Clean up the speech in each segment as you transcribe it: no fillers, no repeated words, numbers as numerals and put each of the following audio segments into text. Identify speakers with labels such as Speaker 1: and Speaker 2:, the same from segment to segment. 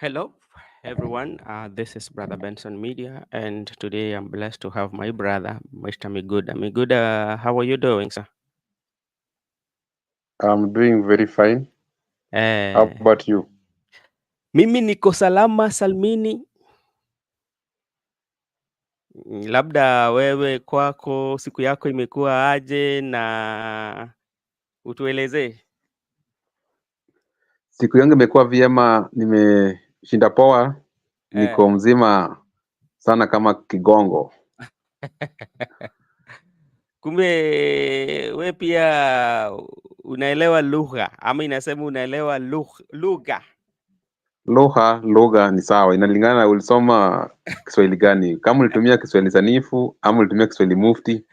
Speaker 1: Hello, everyone. This is Brother Benson Media, and today I'm blessed to have my brother, Mr. Miguda. Miguda, how are you doing, sir?
Speaker 2: I'm doing very fine. How
Speaker 1: Eh,
Speaker 2: about you?
Speaker 1: mimi niko salama salmini. Labda wewe kwako siku yako imekuwa aje na utuelezee.
Speaker 2: Siku yangu imekuwa vyema, nimeshinda poa, niko
Speaker 1: Eh.
Speaker 2: mzima sana kama kigongo.
Speaker 1: Kumbe we pia unaelewa lugha ama inasema unaelewa lugha.
Speaker 2: Lugha ni sawa, inalingana na ulisoma Kiswahili gani. Kama ulitumia Kiswahili sanifu ama ulitumia Kiswahili mufti.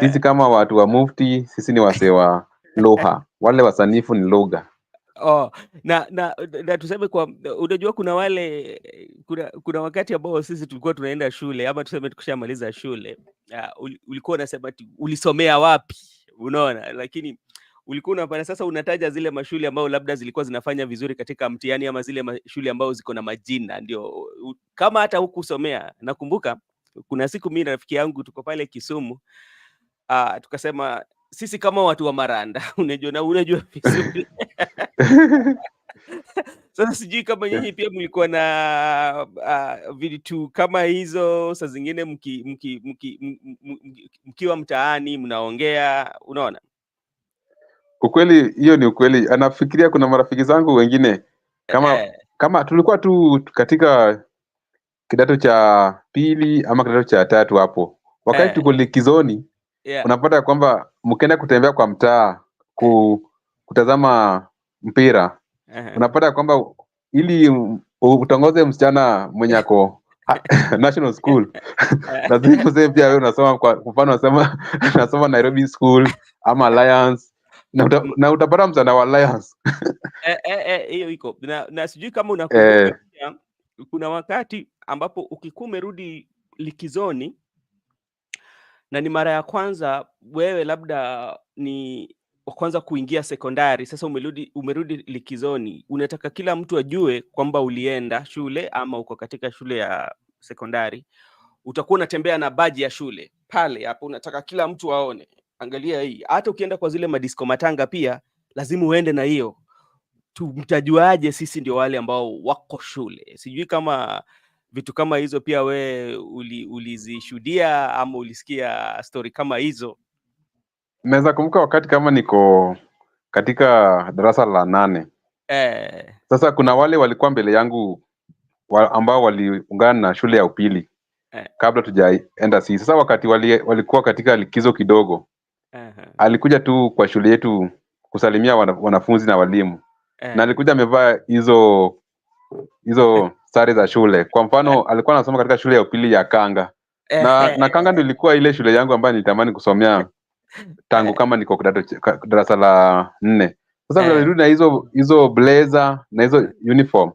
Speaker 2: Sisi
Speaker 1: Eh.
Speaker 2: kama watu wa mufti, sisi ni wasee wa lugha. Wale wasanifu ni lugha.
Speaker 1: Oh, na tuseme kwa unajua kuna wale kuna wakati ambao sisi tulikuwa tunaenda shule ama tuseme tukishamaliza shule, ulikuwa unasema ati ulisomea wapi, unaona? Lakini ulikuwa unapata sasa unataja zile mashule ambao labda zilikuwa zinafanya vizuri katika mtihani ama zile shule ambao ziko na majina ndio kama hata hukusomea. Nakumbuka kuna siku mimi na rafiki yangu tuko pale Kisumu, tukasema sisi kama watu wa Maranda unajua vizuri. Sasa sijui kama nyinyi pia mlikuwa na vitu kama hizo, saa zingine mkiwa mtaani mnaongea, unaona?
Speaker 2: Ukweli, hiyo ni ukweli. Anafikiria kuna marafiki zangu wengine kama
Speaker 1: Eh,
Speaker 2: kama tulikuwa tu katika kidato cha pili ama kidato cha tatu hapo, wakati
Speaker 1: eh,
Speaker 2: tuko likizoni,
Speaker 1: yeah,
Speaker 2: unapata ya kwamba mkienda kutembea kwa mtaa kutazama mpira,
Speaker 1: uh-huh.
Speaker 2: unapata ya kwamba ili utongoze msichana mwenye ako national school lazima useme pia wewe unasoma, kwa mfano unasema nasoma Nairobi School ama Alliance, na utapata msichana wa Alliance.
Speaker 1: Hiyo iko na sijui kama unakumbuka
Speaker 2: eh,
Speaker 1: pia, kuna wakati ambapo ukikuwa umerudi likizoni na ni mara ya kwanza wewe labda ni wa kwanza kuingia sekondari, sasa umerudi likizoni, unataka kila mtu ajue kwamba ulienda shule ama uko katika shule ya sekondari, utakuwa unatembea na baji ya shule pale hapo, unataka kila mtu aone, angalia hii. Hata ukienda kwa zile madisko matanga pia lazima uende na hiyo tu. Mtajuaje sisi ndio wale ambao wako shule? Sijui kama vitu kama hizo pia we ulizishuhudia ama ulisikia story kama hizo.
Speaker 2: naweza kumbuka wakati kama niko katika darasa la 8.
Speaker 1: Eh,
Speaker 2: Sasa kuna wale walikuwa mbele yangu ambao waliungana na shule ya upili
Speaker 1: eh,
Speaker 2: kabla tujaenda sisi. Sasa wakati walikuwa katika likizo kidogo,
Speaker 1: uh-huh,
Speaker 2: alikuja tu kwa shule yetu kusalimia wanafunzi na walimu, na
Speaker 1: eh,
Speaker 2: alikuja amevaa hizo sare za shule. Kwa mfano, alikuwa anasoma katika shule ya upili ya Kanga, na Kanga ndio ilikuwa ile shule yangu ambayo nilitamani kusomea tangu
Speaker 1: eh,
Speaker 2: kama niko darasa la 4. Sasa vile
Speaker 1: eh,
Speaker 2: alirudi na hizo blazer na hizo uniform,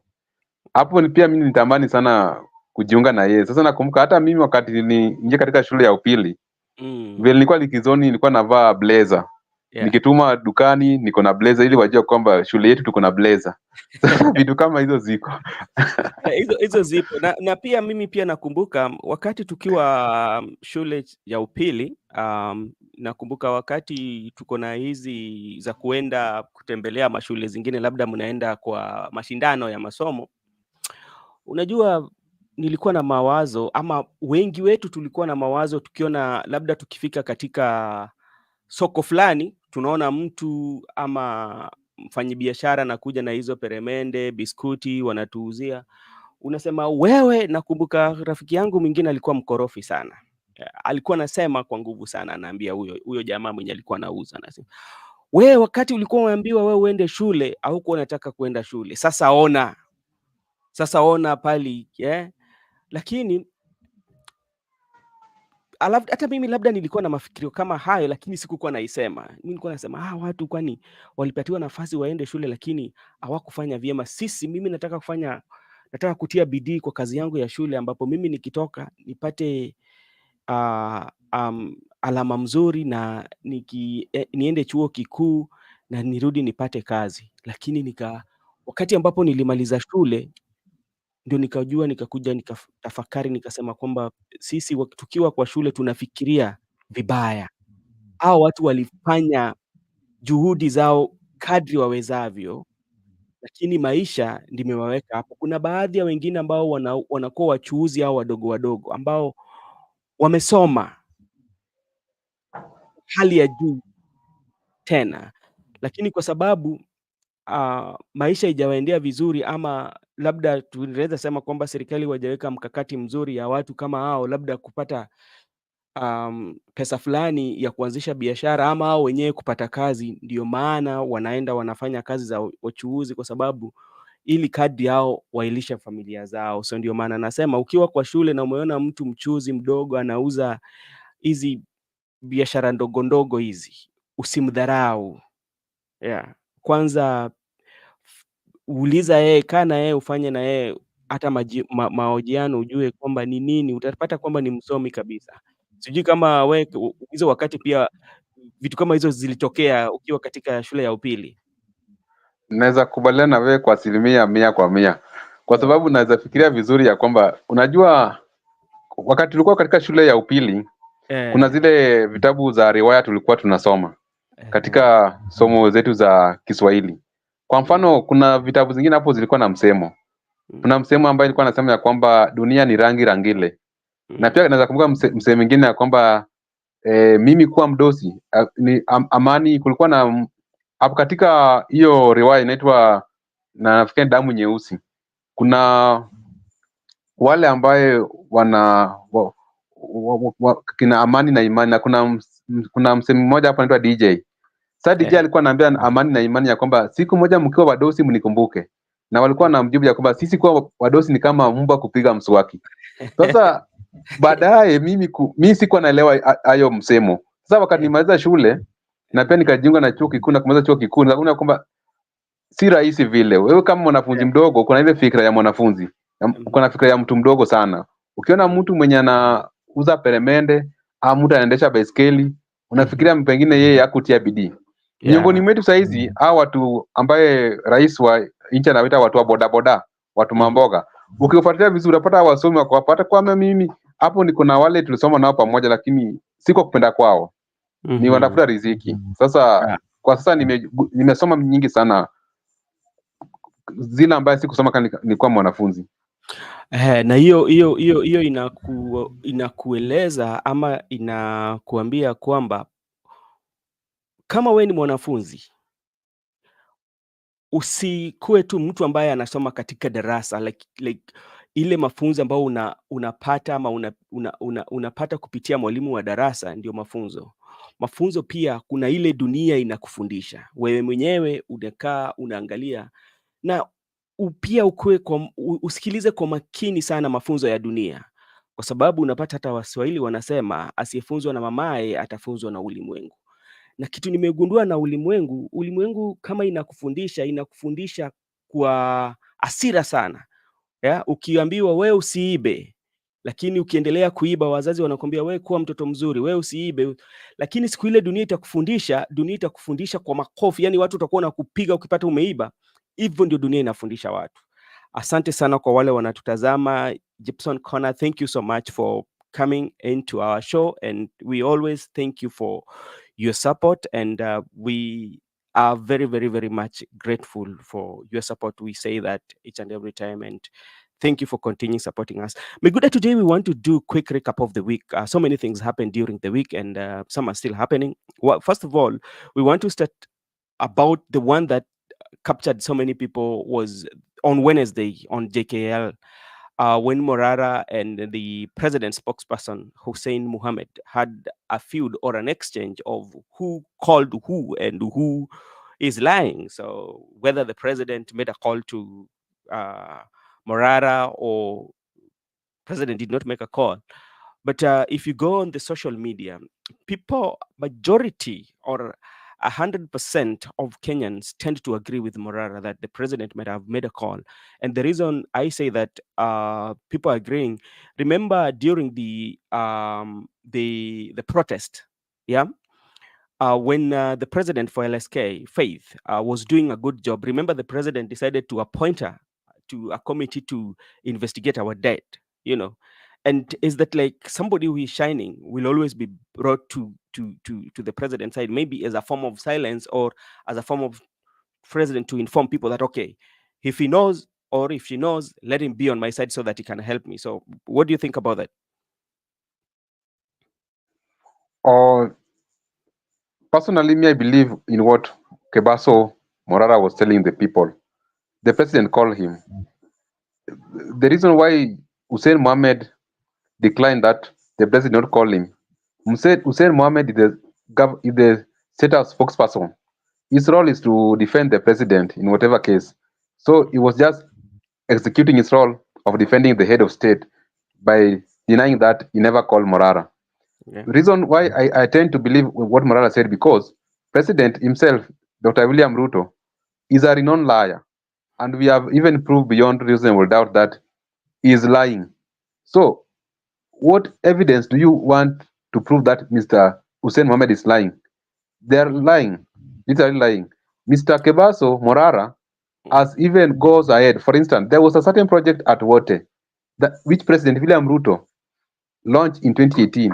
Speaker 2: hapo ni pia mimi nitamani sana kujiunga na yeye. Sasa nakumbuka hata mimi wakati niliingia katika shule ya upili, vile
Speaker 1: mm,
Speaker 2: nilikuwa likizoni, nilikuwa navaa blazer,
Speaker 1: yeah.
Speaker 2: nikituma dukani niko na blazer ili wajue kwamba shule yetu tuko na blazer. Sasa vitu kama hizo ziko.
Speaker 1: Hizo zipo na pia mimi pia nakumbuka wakati tukiwa shule ya upili, nakumbuka wakati tuko na hizi za kuenda kutembelea mashule zingine, labda mnaenda kwa mashindano ya masomo. Unajua, nilikuwa na mawazo ama wengi wetu tulikuwa na mawazo, tukiona labda tukifika katika soko fulani, tunaona mtu ama mfanyibiashara anakuja na hizo peremende, biskuti wanatuuzia. Unasema wewe, nakumbuka rafiki yangu mwingine alikuwa mkorofi sana. Alikuwa anasema kwa nguvu sana, anaambia huyo jamaa mwenye alikuwa anauza, anasema, wewe wakati ulikuwa umeambiwa wewe uende shule, haukuwa unataka kuenda shule. Sasa ona pali, lakini hata mimi labda nilikuwa na mafikirio kama hayo, lakini sikukuwa naisema. Mimi nilikuwa nasema watu kwani walipatiwa nafasi waende shule lakini hawakufanya vyema. Mimi nataka kutia bidii kwa kazi yangu ya shule, ambapo mimi nikitoka nipate alama mzuri na niende chuo kikuu na nirudi nipate kazi. Lakini wakati ambapo nilimaliza shule ndio nikajua, nikakuja nikatafakari, nikasema kwamba sisi tukiwa kwa shule tunafikiria vibaya. Hao watu walifanya juhudi zao kadri wawezavyo, lakini maisha ndimewaweka hapo. Kuna baadhi ya wengine ambao wanakuwa wachuuzi au wadogo wadogo ambao wamesoma hali ya juu tena, lakini kwa sababu maisha haijawaendea vizuri, ama labda tunaweza sema kwamba serikali hawajaweka mkakati mzuri ya watu kama hao labda kupata pesa fulani ya kuanzisha biashara, ama hao wenyewe kupata kazi, ndio maana wanaenda wanafanya kazi za wachuuzi, kwa sababu ili kadri yao wailisha familia zao. So ndio maana nasema ukiwa kwa shule na umeona mtu mchuuzi mdogo anauza hizi biashara ndogo ndogo hizi, usimdharau. Yeah. Kwanza uliza yeye, kaa na yeye, ufanye na yeye hata mahojiano, ujue kwamba ni nini, utapata kwamba ni msomi kabisa. Sijui kama wewe hizo wakati pia vitu kama hizo zilitokea ukiwa katika shule ya upili?
Speaker 2: Naweza kubaliana na wewe kwa 100%, kwa sababu naweza fikiria vizuri ya kwamba unajua, wakati tulikuwa katika shule ya upili kuna zile vitabu za riwaya tulikuwa tunasoma katika somo zetu za Kiswahili. Kwa mfano, kuna vitabu zingine hapo zilikuwa na msemo. Kuna msemo ambaye ilikuwa anasema ya kwamba dunia ni rangi rangile, na pia naweza kumbuka msemo mwingine ya kwamba mimi kuwa mdosi ni amani. Kulikuwa na hapo katika hiyo riwaya inaitwa, na nafikiri damu nyeusi, kuna wale ambaye wana kina amani na imani, na kuna msemo mmoja hapo anaitwa DJ. Sasa DJ alikuwa anaambia amani na imani ya kwamba siku moja mkiwa wadosi mnikumbuke, na walikuwa na mjibu ya kwamba sisi kuwa wadosi ni kama mbwa kupiga mswaki. Sasa baadaye mimi sikuwa naelewa hayo msemo. Sasa wakati nimaliza shule na pia nikajiunga na chuo kikuu na kumaliza chuo kikuu, naona kwamba si rahisi vile. Wewe kama mwanafunzi mdogo, kuna ile fikra ya mwanafunzi, kuna fikra ya mtu mdogo sana. Ukiona mtu mwenye anauza peremende au mtu anaendesha baiskeli, unafikiria pengine yeye hakutia bidii. Miongoni mwetu saa hizi hao watu ambaye rais wa nchi anawaita watu wa bodaboda, watu mamboga, ukifuatilia vizuri unapata wasomi wakapata kwamba mimi hapo niko na wale tulisoma nao pamoja, lakini si kwa kupenda kwao, ni wanafuta riziki. Sasa kwa sasa nimesoma nyingi sana zile ambaye sikusoma kama nilikuwa mwanafunzi.
Speaker 1: Na hiyo inakueleza ama inakuambia kwamba kama we ni mwanafunzi, usikuwe tu mtu ambaye anasoma katika darasa like ile mafunzo ambayo unapata ama unapata kupitia mwalimu wa darasa, ndio mafunzo. Mafunzo pia kuna ile dunia inakufundisha wewe mwenyewe, unakaa unaangalia, na pia usikilize kwa makini sana mafunzo ya dunia, kwa sababu unapata hata Waswahili wanasema asiyefunzwa na mamaye atafunzwa na ulimwengu. Na kitu nimegundua na ulimwengu kama inakufundisha kwa hasira sana. Ukiambiwa wewe usiibe, lakini ukiendelea kuiba, wazazi wanakuambia wewe kuwa mtoto mzuri, wewe usiibe. Lakini siku ile dunia itakufundisha kwa makofi, yani watu watakuwa wanakupiga ukipata umeiba. Hivyo ndio dunia inafundisha watu. Asante sana kwa wale wanatutazama. Gibson Connor, thank you so much for coming into our show, and we always thank you for your support, and we are very, very, very much grateful for your support. We say that each and every time, and thank you for continuing supporting us. Meguda, today we want to do a quick recap of the week. So many things happened during the week, and some are still happening. Well, first of all, we want to start about the one that captured so many people was on Wednesday on JKL, when Morara and the president spokesperson Hussein Mohammed had a feud or an exchange of who called who and who is lying. So whether the president made a call to Morara or president did not make a call. But if you go on the social media, majority or 100% of Kenyans tend to agree with Morara that the president might have made a call. And the reason I say that people are agreeing, remember during the protest, when the president for LSK, Faith, was doing a good job, remember the president decided to appoint her to a committee to investigate our debt, you know. And is that like somebody who is shining will always be brought to the president's side, maybe as a form of silence or as a form of president to inform people that, okay, if he knows or if she knows, let him be on my side so that he can help me. So what do you think about that?
Speaker 2: Or personally, me, I believe in what Kebaso Morara was telling the people. The president called him. The reason why Hussein Mohammed declined that the president not call him. Hussein Mohammed is the state house spokesperson. His role is to defend the president in whatever case. So he was just executing his role of defending the head of state by denying that he never called Morara.
Speaker 1: Yeah.
Speaker 2: The reason why I tend to believe what Morara said, because President himself, Dr. William Ruto, is a renowned liar. And we have even proved beyond reasonable doubt that he is lying. So what evidence do you want to prove that Mr. Hussein Mohammed is lying? They are lying, literally lying. Mr. Kebaso Morara as even goes ahead. For instance, there was a certain project at Wote that which President William Ruto launched in 2018.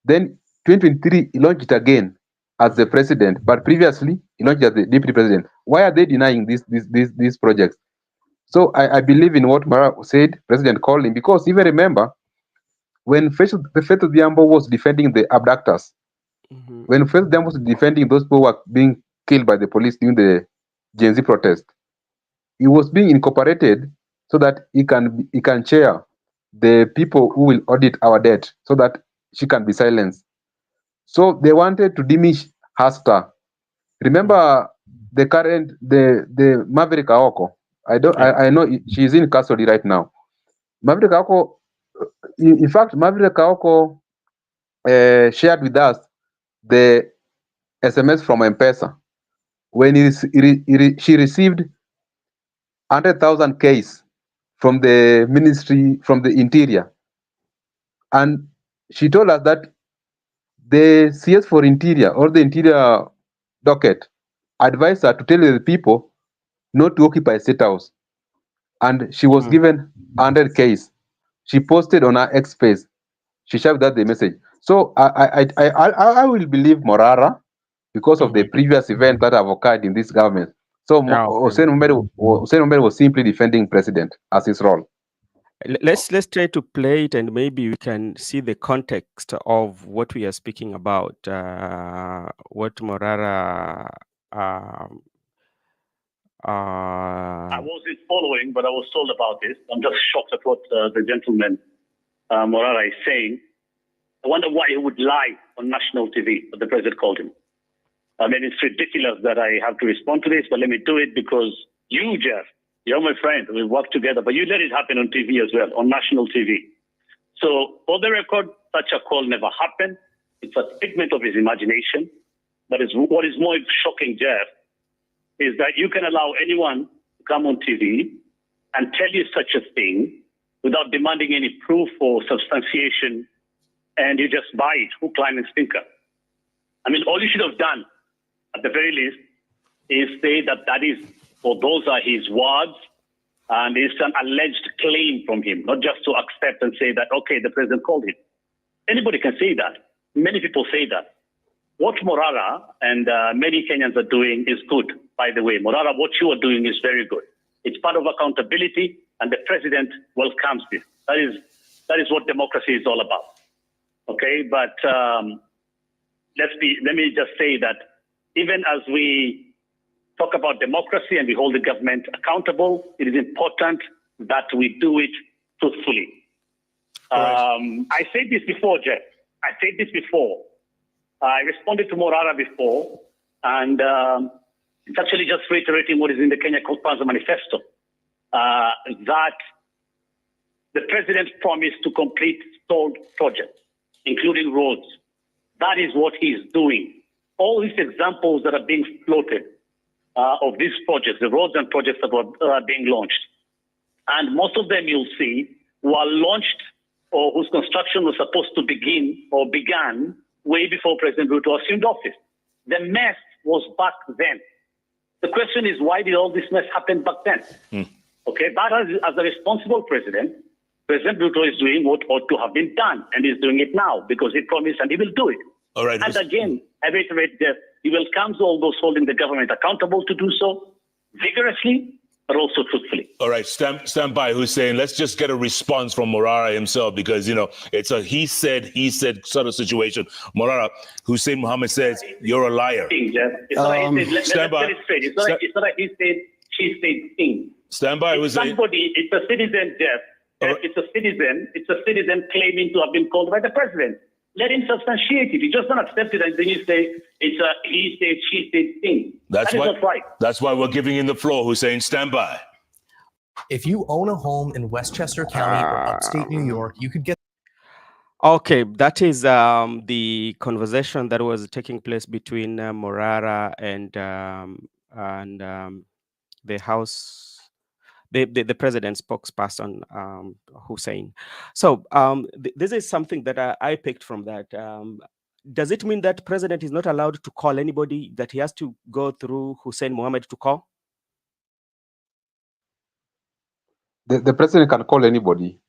Speaker 2: Then 2023 he launched it again as the president, but previously he launched as the deputy president. Why are they denying these projects? So I believe in what Mara said. President called him because even remember when Faith Diambo was defending the abductors,
Speaker 1: Mhm.
Speaker 2: when Faith Diambo was defending those people who were being killed by the police during the Gen Z protest, he was being incorporated so that he can chair the people who will audit our debt so that she can be silenced. So they wanted to diminish her star. Remember the Maverick Aoko.
Speaker 1: Yeah.
Speaker 2: I know she's in custody right now. Maverick Aoko, in fact, Maverick Aoko shared with us the SMS from M-Pesa when she received 100,000 Ks from the ministry, from the interior. And she told us that the CS for interior or the interior docket advised her to tell the people not to occupy state house. And she was given 100 Ks. She posted on her X space. She shared that the message. So I will believe Morara because of the previous events that have occurred in this government. So
Speaker 1: Yeah, okay.
Speaker 2: Hussein Mohammed was simply defending president as his role.
Speaker 1: Let's try to play it, and maybe we can see the context of what we are speaking about. What Morara.
Speaker 3: I wasn't following, but I was told about this. I'm just shocked at what the gentleman Morara is saying. I wonder why he would lie on national TV, but the president called him. I mean, it's ridiculous that I have to respond to this, but let me do it because you, Jeff, you're my friend. We work together, but you let it happen on TV as well, on national TV. So, for the record, such a call never happened. It's a figment of his imagination. But what is more shocking, Jeff, is that you can allow anyone to come on TV and tell you such a thing without demanding any proof or substantiation, and you just buy it, hook, line, and sinker. I mean, all you should have done, at the very least, is say that that is, or those are his words, and it's an alleged claim from him, not just to accept and say that, okay, the president called him. Anybody can say that. Many people say that. What Morara and many Kenyans are doing is good, by the way. Morara, what you are doing is very good. It's part of accountability, and the president welcomes this. That is what democracy is all about. Okay, but let me just say that even as we talk about democracy and we hold the government accountable, it is important that we do it truthfully. I said this before, Jeff. I said this before. I responded to Morara before, and it's actually just reiterating what is in the Kenya Kwanza Manifesto, that the president promised to complete stalled projects, including roads. That is what he's doing. All these examples that are being floated of these projects, the roads and projects that are being launched, and most of them you'll see were launched or whose construction was supposed to begin or began way before President Ruto assumed office. The mess was back then. The question is, why did all this mess happen back then? Okay, but as a responsible president, President Ruto is doing what ought to have been done, and he's doing it now because he promised and he will do it.
Speaker 4: All right.
Speaker 3: And again, I reiterate that he will come to all those holding the government accountable to do so vigorously, but also truthfully.
Speaker 4: All right, stand by, Hussein. Let's just get a response from Morara himself because, it's a he said sort of situation. Morara, Hussein Mohammed says, you're a liar.
Speaker 3: It's not like he said,
Speaker 4: stand by.
Speaker 3: It's not like he said, she said thing.
Speaker 4: Stand by, Hussein.
Speaker 3: It's a citizen, Jeff. It's a citizen claiming to have been called by the president. Let him substantiate it. You just don't accept it and then you say it's a he said, she said thing. That is not right.
Speaker 4: That's why we're giving him the floor, Hussein. Stand by.
Speaker 5: If you own a home in Westchester County or upstate New York, you could get.
Speaker 1: Okay, that is the conversation that was taking place between Morara and the House, the president's spokesperson, Hussein. So this is something that I picked from that. Does it mean that president is not allowed to call anybody, that he has to go through Hussein Mohammed to call?
Speaker 2: The president can call anybody.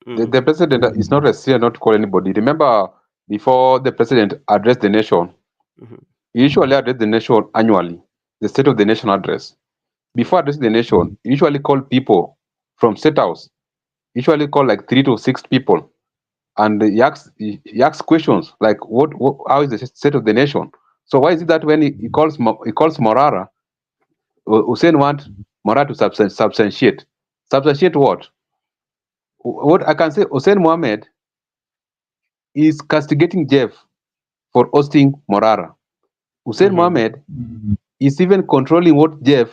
Speaker 2: The president is not restricted not to call anybody. Remember, before the president addressed the nation, he usually addressed the nation annually, the State of the Nation address. Before addressing the nation, he usually called people from State House, usually call like 3 to 6 people, and he asks questions like, how is the state of the nation? So why is it that when he calls Morara, Hussein wants Morara to substantiate? Substantiate what? What I can say, Hussein Mohammed is castigating Jeff for hosting Morara. Hussein Mohammed is even controlling what Jeff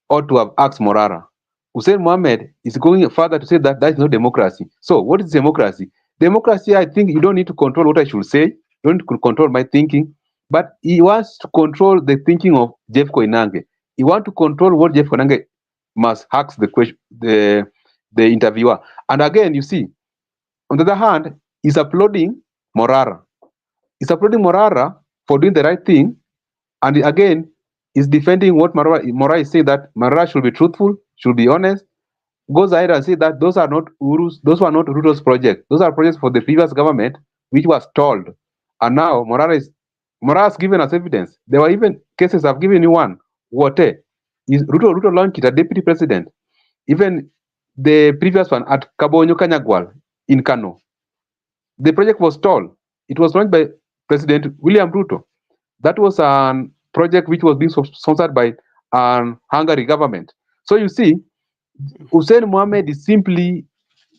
Speaker 2: ought to have asked Morara. Hussein Mohammed is going further to say that that is not democracy. So what is democracy? Democracy, I think you don't need to control what I should say. You don't need to control my thinking. But he wants to control the thinking of Jeff Koinange. He wants to control what Jeff Koinange must ask the interviewer. And again, you see, on the other hand, he's applauding Morara. He's applauding Morara for doing the right thing. And again, he's defending what Morara is saying, that Morara should be truthful, should be honest. Goes ahead and say that those were not Rutos projects. Those are projects for the previous government, which was stalled. And now Morara has given us evidence. There were even cases, I've given you one. Ruto launched it, a deputy president. Even the previous one at Kabonyo Kanyagwal in Kano. The project was stalled. It was launched by President William Ruto. That was a project which was being sponsored by Hungary government. So you see, Hussein Mohammed is simply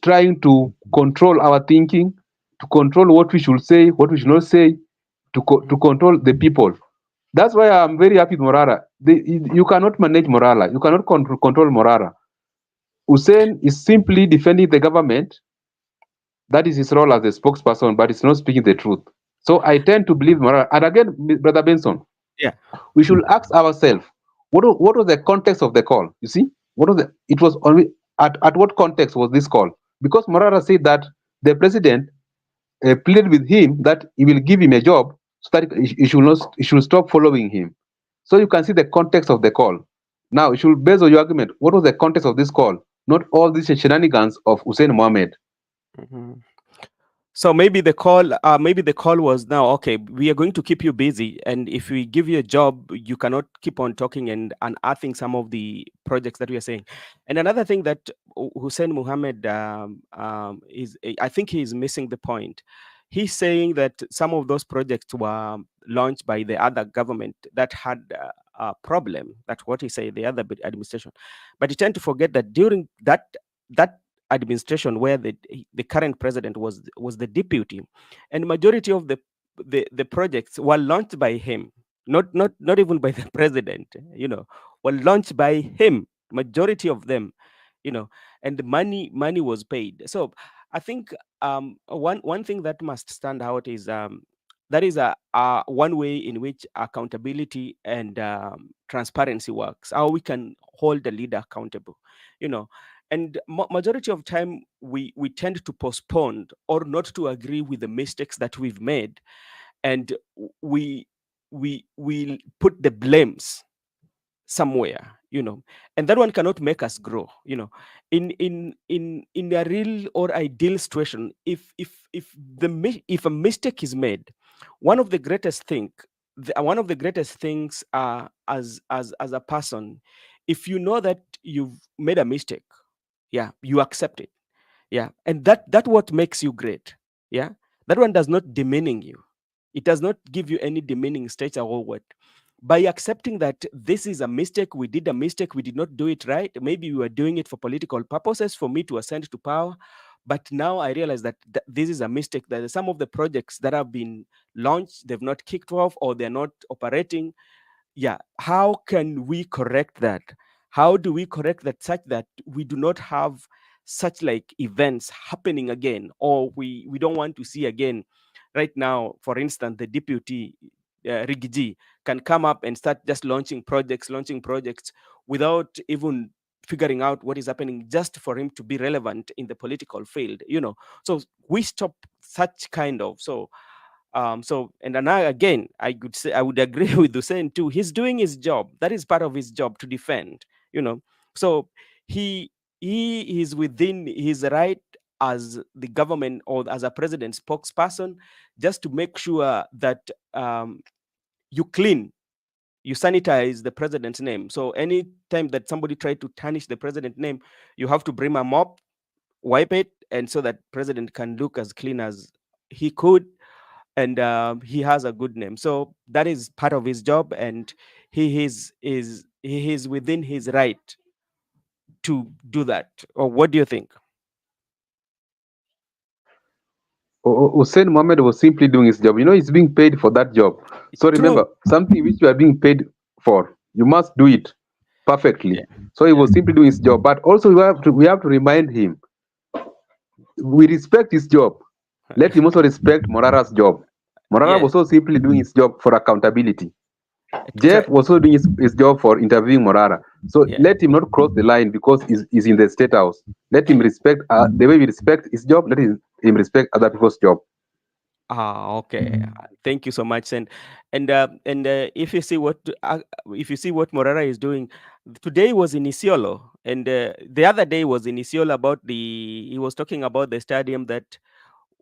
Speaker 2: trying to control our thinking, to control what we should say, what we should not say, to control the people. That's why I'm very happy with Morara. You cannot manage Morara. You cannot control Morara. Hussein is simply defending the government. That is his role as a spokesperson, but he's not speaking the truth. So I tend to believe Morara. And again, Brother Benson, we should ask ourselves, what was the context of the call? You see, it was only at what context was this call? Because Morara said that the president pleaded with him that he will give him a job so that he should stop following him. So you can see the context of the call. Now, you should base on your argument. What was the context of this call? Not all these shenanigans of Hussein Mohammed.
Speaker 1: So maybe the call was, now, okay, we are going to keep you busy, and if we give you a job, you cannot keep on talking and unearthing some of the projects that we are saying. And another thing that Hussein Mohammed is, I think he is missing the point. He's saying that some of those projects were launched by the other government that had a problem. That's what he said, the other administration. But he tend to forget that during that administration where the current president was the deputy, and majority of the projects were launched by him, not even by the president, were launched by him, majority of them, and the money was paid. So I think one thing that must stand out is that is one way in which accountability and transparency works, how we can hold the leader accountable, and majority of time we tend to postpone or not to agree with the mistakes that we've made, and we put the blames somewhere, and that one cannot make us grow. In a real or ideal situation, if a mistake is made, one of the greatest things as a person, if you know that you've made a mistake, you accept it. And that what makes you great. That one does not demeaning you. It does not give you any demeaning stature or what. By accepting that this is a mistake, we did a mistake, we did not do it right. Maybe we were doing it for political purposes, for me to ascend to power. But now I realize that this is a mistake, that some of the projects that have been launched, they've not kicked off, or they're not operating. How can we correct that? How do we correct that, such that we do not have such like events happening again, or we don't want to see again? Right now, for instance, the deputy Rigiji can come up and start just launching projects without even figuring out what is happening, just for him to be relevant in the political field. So we stop such kind of and then again, I would agree with Hussein too. He's doing his job. That is part of his job, to defend. So he is within his right as the government or as a president spokesperson, just to make sure that you sanitize the president's name. So any time that somebody tried to tarnish the president's name, you have to bring a mop, wipe it, and so that president can look as clean as he could, and he has a good name. So that is part of his job, and he is within his right to do that. Or what do you think?
Speaker 2: Hussein Mohammed was simply doing his job. He's being paid for that job. So remember, something which you are being paid for, you must do it perfectly. So he was simply doing his job. But also we have to remind him, we respect his job. Let him also respect Morara's job. Morara was also simply doing his job for accountability. Jeff was also doing his job for interviewing Morara. So let him not cross the line because he's in the state house. Let him respect the way we respect his job. Let him respect other people's job.
Speaker 1: Okay. Thank you so much. And if you see what Morara is doing, today was in Isiolo, and the other day was in Isiolo he was talking about the stadium that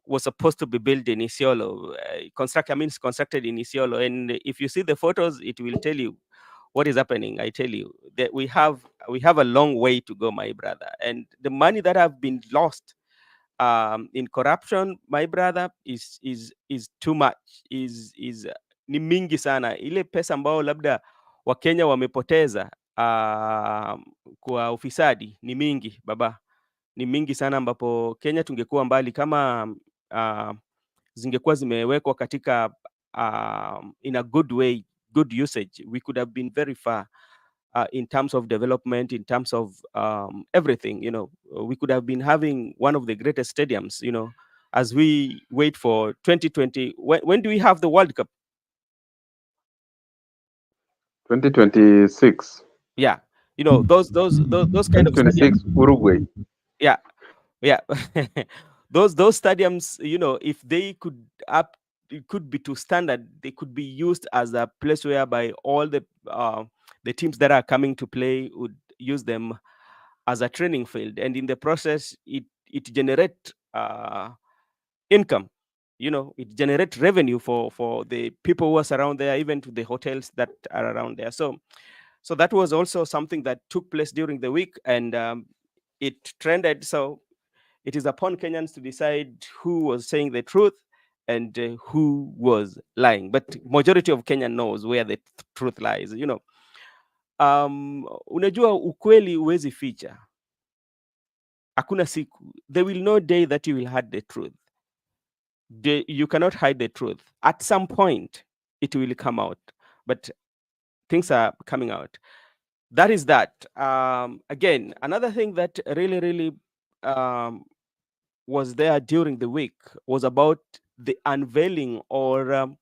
Speaker 1: was supposed to be built in Isiolo, constructed in Isiolo. And if you see the photos, it will tell you what is happening. I tell you that we have a long way to go, my brother. And the money that have been lost in corruption, my brother, is too much, ni mingi sana. Ile pesa ambao labda Wakenya wamepoteza kwa ufisadi ni mingi baba, ni mingi sana, ambapo Kenya tungekuwa mbali kama zingekuwa zimewekwa katika in a good way, good usage. We could have been very far in terms of development, in terms of everything. We could have been having one of the greatest stadiums, as we wait for 2020. When do we have the World Cup?
Speaker 2: 2026.
Speaker 1: Yeah, those kind of stadiums.
Speaker 2: Uruguay.
Speaker 1: Yeah. those stadiums, if they could it could be to standard, they could be used as a place whereby all the teams that are coming to play would use them as a training field, and in the process it generate income. It generates revenue for the people who are around there, even to the hotels that are around there. So that was also something that took place during the week, and it trended. So it is upon Kenyans to decide who was saying the truth and who was lying. But majority of Kenya knows where the truth lies. Unajua ukweli huwezi ficha. Hakuna siku. There will no day that you will hide the truth. You cannot hide the truth. At some point, it will come out. But things are coming out. That is that. Again, another thing that really was there during the week was about the unveiling or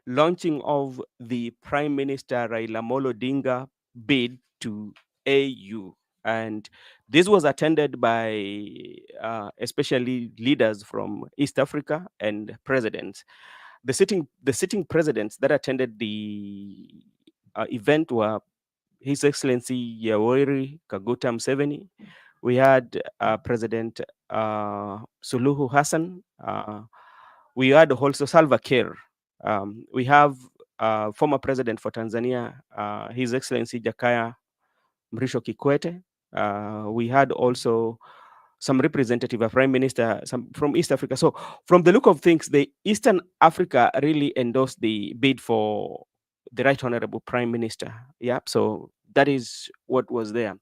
Speaker 1: launching of the Prime Minister Raila Amolo Odinga bid to AU. And this was attended by especially leaders from East Africa and presidents. The sitting presidents that attended the event were His Excellency Yoweri Kaguta Museveni. We had President Suluhu Hassan. We had also Salva Kiir. We have former president for Tanzania, His Excellency Jakaya Mrisho Kikwete. We had also some representative, a prime minister, some from East Africa. So from the look of things, the Eastern Africa really endorsed the bid for the Right Honorable Prime Minister. Yeah, so that is what was there.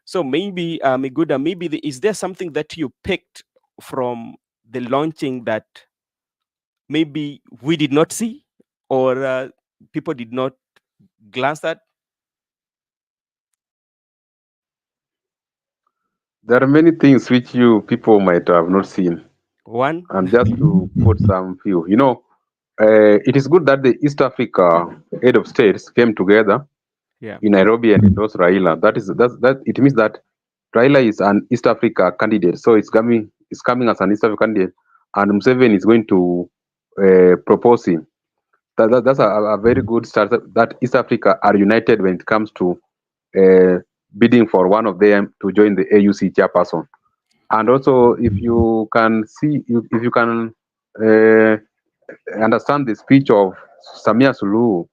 Speaker 1: So maybe, Miguda, maybe is there something that you picked from the launching that maybe we did not see, or people did not glance at?
Speaker 2: There are many things which you people might have not seen.
Speaker 1: One,
Speaker 2: And just to put some few, it is good that the East Africa head of states came together
Speaker 1: yeah,
Speaker 2: in Nairobi and endorsed Raila. That it means that Raila is an East Africa candidate, so it's coming as an East Africa candidate, and Museveni is going to propose him. That's a very good start. That East Africa are united when it comes to uh, bidding for one of them to join the AUC chairperson. And also, if you can see, if you can uh, understand the speech of Samia Suluhu,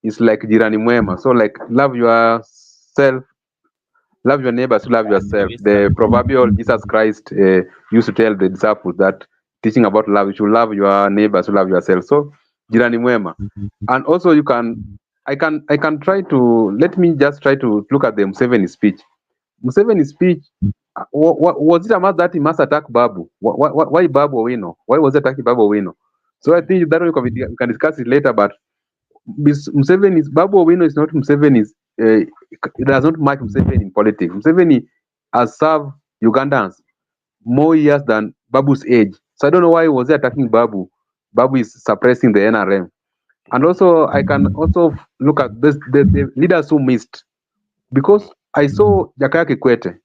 Speaker 2: it's like jirani mwema. So like love your neighbors, love yourself. The proverbial Jesus Christ used to tell the disciples that teaching about love, you should love your neighbors, love yourself. So jirani mwema. And also I can try to let me just try to look at the Museveni speech. Museveni's speech, was it a matter that he must attack Babu? Why Babu Owino? Why was he attacking Babu Owino? So I think that we can discuss it later, but Museveni's Babu Owino is not Museveni's. It does not match Museveni in politics. Museveni has served Ugandans more years than Babu's age. So I don't know why he was he attacking Babu. Babu is suppressing the NRM. And also, I can also look at the leaders who missed, because I saw Jakaya Kikwete,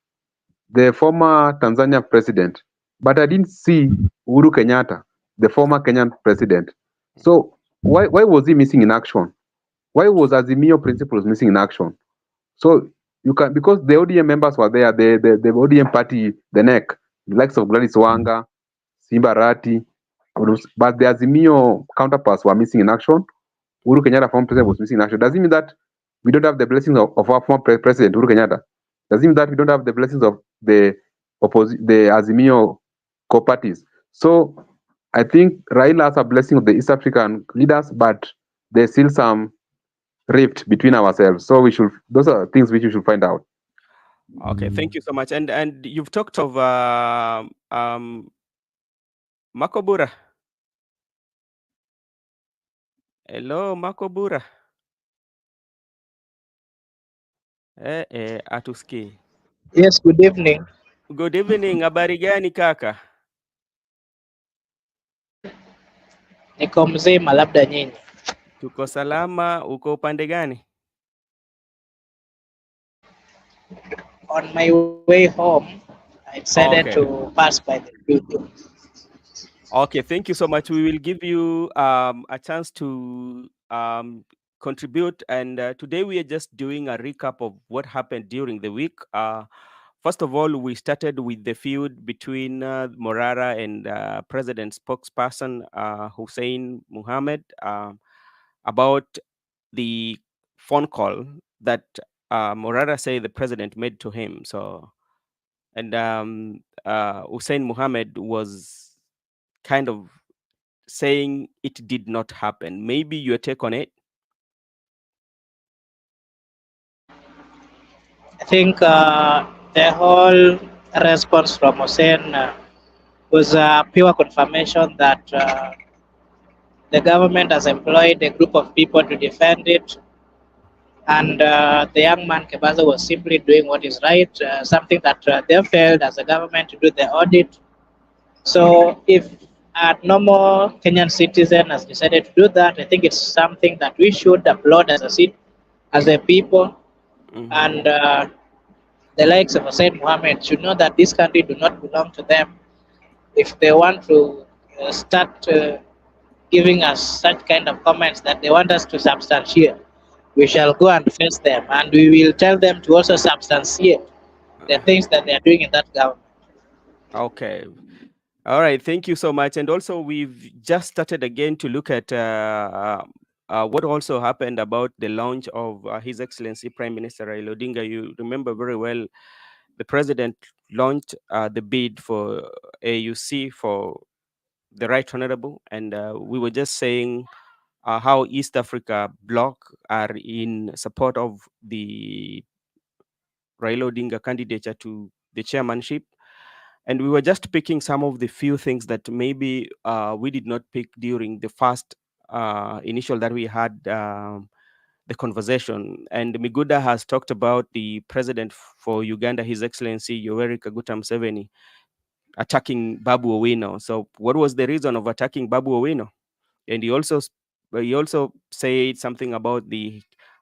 Speaker 2: the former Tanzania president, but I didn't see Uhuru Kenyatta, the former Kenyan president. So why was he missing in action? Why was Azimio principles missing in action? So you can, because the ODM members were there, the ODM party, the neck, the likes of Gladys Wanga, Simba Rati, but the Azimio counterparts were missing in action. Uhuru Kenyatta, former president, was missing in action. Does it mean that we don't have the blessings of our former president, Uhuru Kenyatta? Does it mean that we don't have the blessings of the Azimio co-parties? So I think Raila has a blessing of the East African leaders, but there's still some rift between ourselves. So those are things which we should find out.
Speaker 1: Okay, thank you so much. And you've talked of Makobura. Hello, Makobura. Atuski.
Speaker 6: Yes, good evening.
Speaker 1: Good evening. Habari gani kaka?
Speaker 6: Niko mzima, labda nyinyi.
Speaker 1: Tuko salama. Uko upande gani?
Speaker 6: On my way home, I decided
Speaker 1: Okay.
Speaker 6: to pass by the studio.
Speaker 1: Okay, thank you so much. We will give you a chance to contribute. And today we are just doing a recap of what happened during the week. First of all, we started with the feud between Morara and President spokesperson Hussein Muhammad about the phone call that Morara said the president made to him. So, and Hussein Muhammad was kind of saying it did not happen. Maybe your take on it?
Speaker 6: I think the whole response from Hussein was a pure confirmation that the government has employed a group of people to defend it. And the young man Kebaza was simply doing what is right, something that they failed as a government to do the audit. So if a normal Kenyan citizen has decided to do that, I think it's something that we should applaud as a people.
Speaker 1: Mm-hmm.
Speaker 6: And the likes of Hussein Mohammed should know that this country do not belong to them. If they want to start giving us such kind of comments that they want us to substantiate, we shall go and face them, and we will tell them to also substantiate the things that they are doing in that government.
Speaker 1: Okay. All right. Thank you so much. And also, we've just started again to look at what also happened about the launch of His Excellency Prime Minister Raila Odinga. You remember very well, the president launched the bid for AUC for the Right Honorable, and we were just saying how East Africa bloc are in support of the Raila Odinga candidature to the chairmanship. And we were just picking some of the few things that maybe we did not pick during the first initial that we had the conversation. And Miguda has talked about the president for Uganda, His Excellency Yoweri Kaguta Museveni, attacking Babu Owino. So what was the reason of attacking Babu Owino? And he also said something about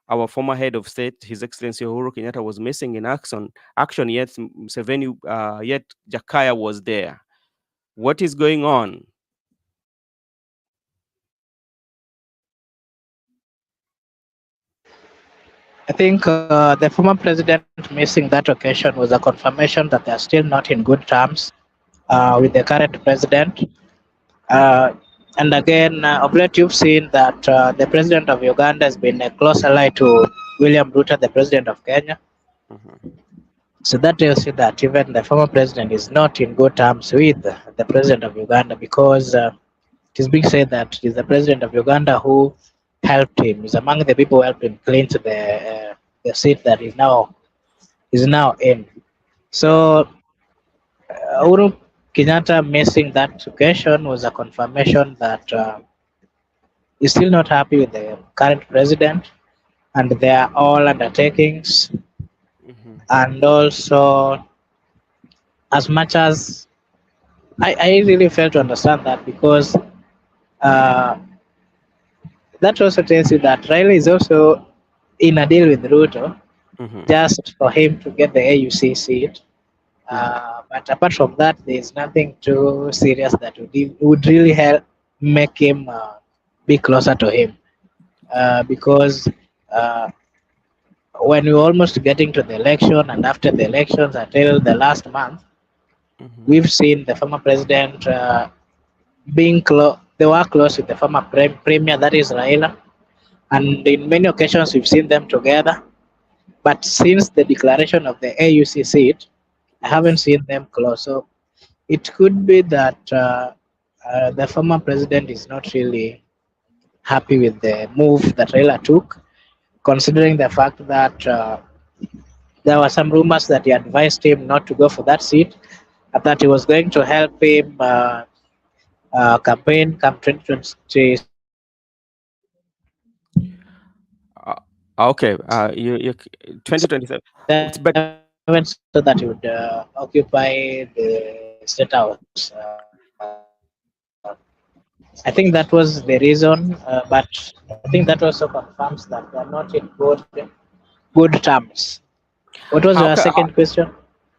Speaker 1: our former head of state, His Excellency Uhuru Kenyatta, was missing in action. Yet Museveni, yet Jakaya was there. What is going on?
Speaker 6: I think the former president missing that occasion was a confirmation that they are still not in good terms with the current president. And again, of late, you've seen that the president of Uganda has been a close ally to William Ruto, the president of Kenya.
Speaker 1: Mhm.
Speaker 6: So that tells you that even the former president is not in good terms with the president of Uganda, because it is being said that it is the president of Uganda who helped him, is among the people who helped him clinch the seat that is now in. So Uhuru Kenyatta missing that occasion was a confirmation that he's still not happy with the current president and their all undertakings,
Speaker 1: Mhm.
Speaker 6: and also as much as I really fail to understand that, because uh, that also tells you that Raila is also in a deal with Ruto
Speaker 1: Mhm.
Speaker 6: just for him to get the AUC seat.
Speaker 1: Mhm.
Speaker 6: But apart from that, there's nothing too serious that would really help make him be closer to him. Because uh, when we're almost getting to the election, and after the elections until the last month,
Speaker 1: Mhm.
Speaker 6: we've seen the former president being close. They were close with the former premier, that is Raila, and in many occasions we've seen them together. But since the declaration of the AUC seat, I haven't
Speaker 1: Yes.
Speaker 6: seen them close. So it could be that the former president is not really happy with the move that Raila took, considering the fact that there were some rumors that he advised him not to go for that seat, and that he was going to help him campaign come 2027.
Speaker 1: Uh, okay. You 2027. But
Speaker 6: So that he would occupy the State House. I think that was the reason, but I think that also confirms that they are not in good terms. What was your
Speaker 1: how,
Speaker 6: second question?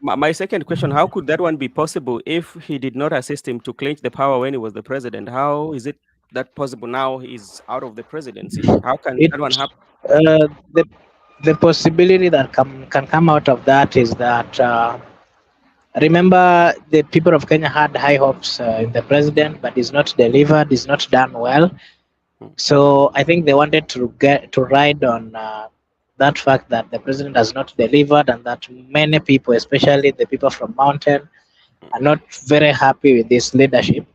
Speaker 1: my second question, how could that one be possible if he did not assist him to clinch the power when he was the president? How is it that possible now he's out of the presidency? How can
Speaker 6: It
Speaker 1: that one happen?
Speaker 6: the the possibility that can come out of that is that remember the people of Kenya had high hopes in the president, but he's not delivered, he's not done well. So I think they wanted to get to ride on that fact that the president has not delivered, and that many people, especially the people from Mountain, are not very happy with this leadership.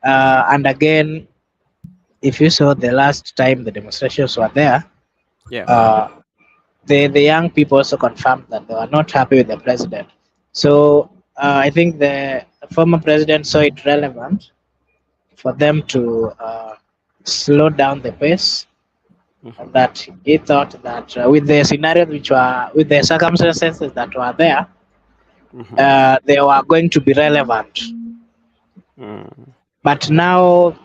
Speaker 6: And again, if you saw the last time the demonstrations were there,
Speaker 1: Yeah.
Speaker 6: uh, the young people also confirmed that they were not happy with the president. So I think the former president saw it relevant for them to slow down the pace, and
Speaker 1: Mhm.
Speaker 6: that he thought that with the scenario which were with the circumstances that were there,
Speaker 1: Mhm.
Speaker 6: they were going to be relevant.
Speaker 1: Mm.
Speaker 6: But now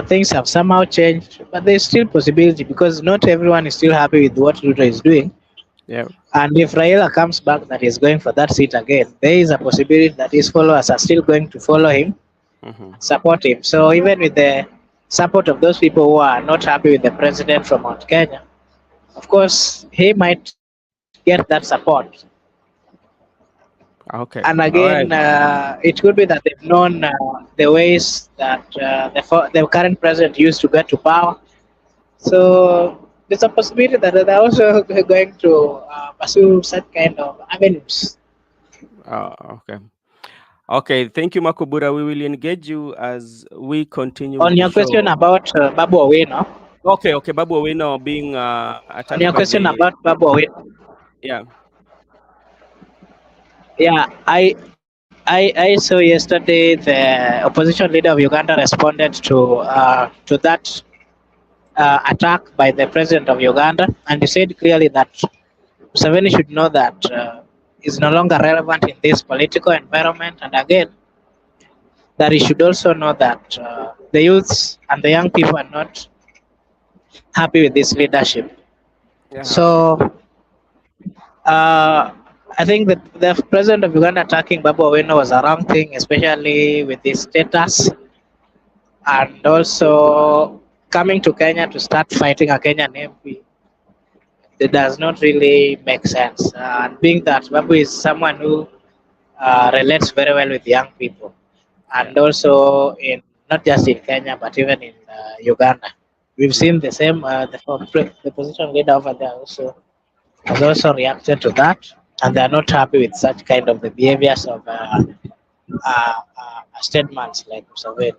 Speaker 6: things have somehow changed, but there's still possibility, because not everyone is still happy with what Ruto is doing.
Speaker 1: Yeah.
Speaker 6: And if Raila comes back that he's going for that seat again, there is a possibility that his followers are still going to follow him,
Speaker 1: Mhm.
Speaker 6: support him. So even with the support of those people who are not happy with the president from Mount Kenya, of course, he might get that support.
Speaker 1: Okay.
Speaker 6: And
Speaker 1: All right.
Speaker 6: again, it could be that they've known the ways that the current president used to get to power. So there's a possibility that they're also going to pursue such kind of avenues.
Speaker 1: Okay. Okay. Thank you, Makubura. We will engage you as we continue
Speaker 6: On
Speaker 1: with the
Speaker 6: your question
Speaker 1: show.
Speaker 6: about Babu Owino,
Speaker 1: Okay. Okay. Babu Owino being
Speaker 6: on
Speaker 1: attacked
Speaker 6: your
Speaker 1: by
Speaker 6: question
Speaker 1: the,
Speaker 6: about Babu Owino,
Speaker 1: yeah.
Speaker 6: yeah, I saw yesterday the opposition leader of Uganda responded to that attack by the president of Uganda, and he said clearly that Museveni should know that is no longer relevant in this political environment, and again that he should also know that the youths and the young people are not happy with this leadership.
Speaker 1: Yeah. Okay.
Speaker 6: So uh, I think that the president of Uganda attacking Babu Owino was a wrong thing, especially with his status, and also coming to Kenya to start fighting a Kenyan MP. It does not really make sense. And being that Babu is someone who relates very well with young people,
Speaker 1: Yeah.
Speaker 6: and also in not just in Kenya but even in Uganda. We've
Speaker 1: Yeah.
Speaker 6: seen the same. The position leader over there also has also reacted to that, and they are not happy with such kind of the behaviors of statements like Museveni.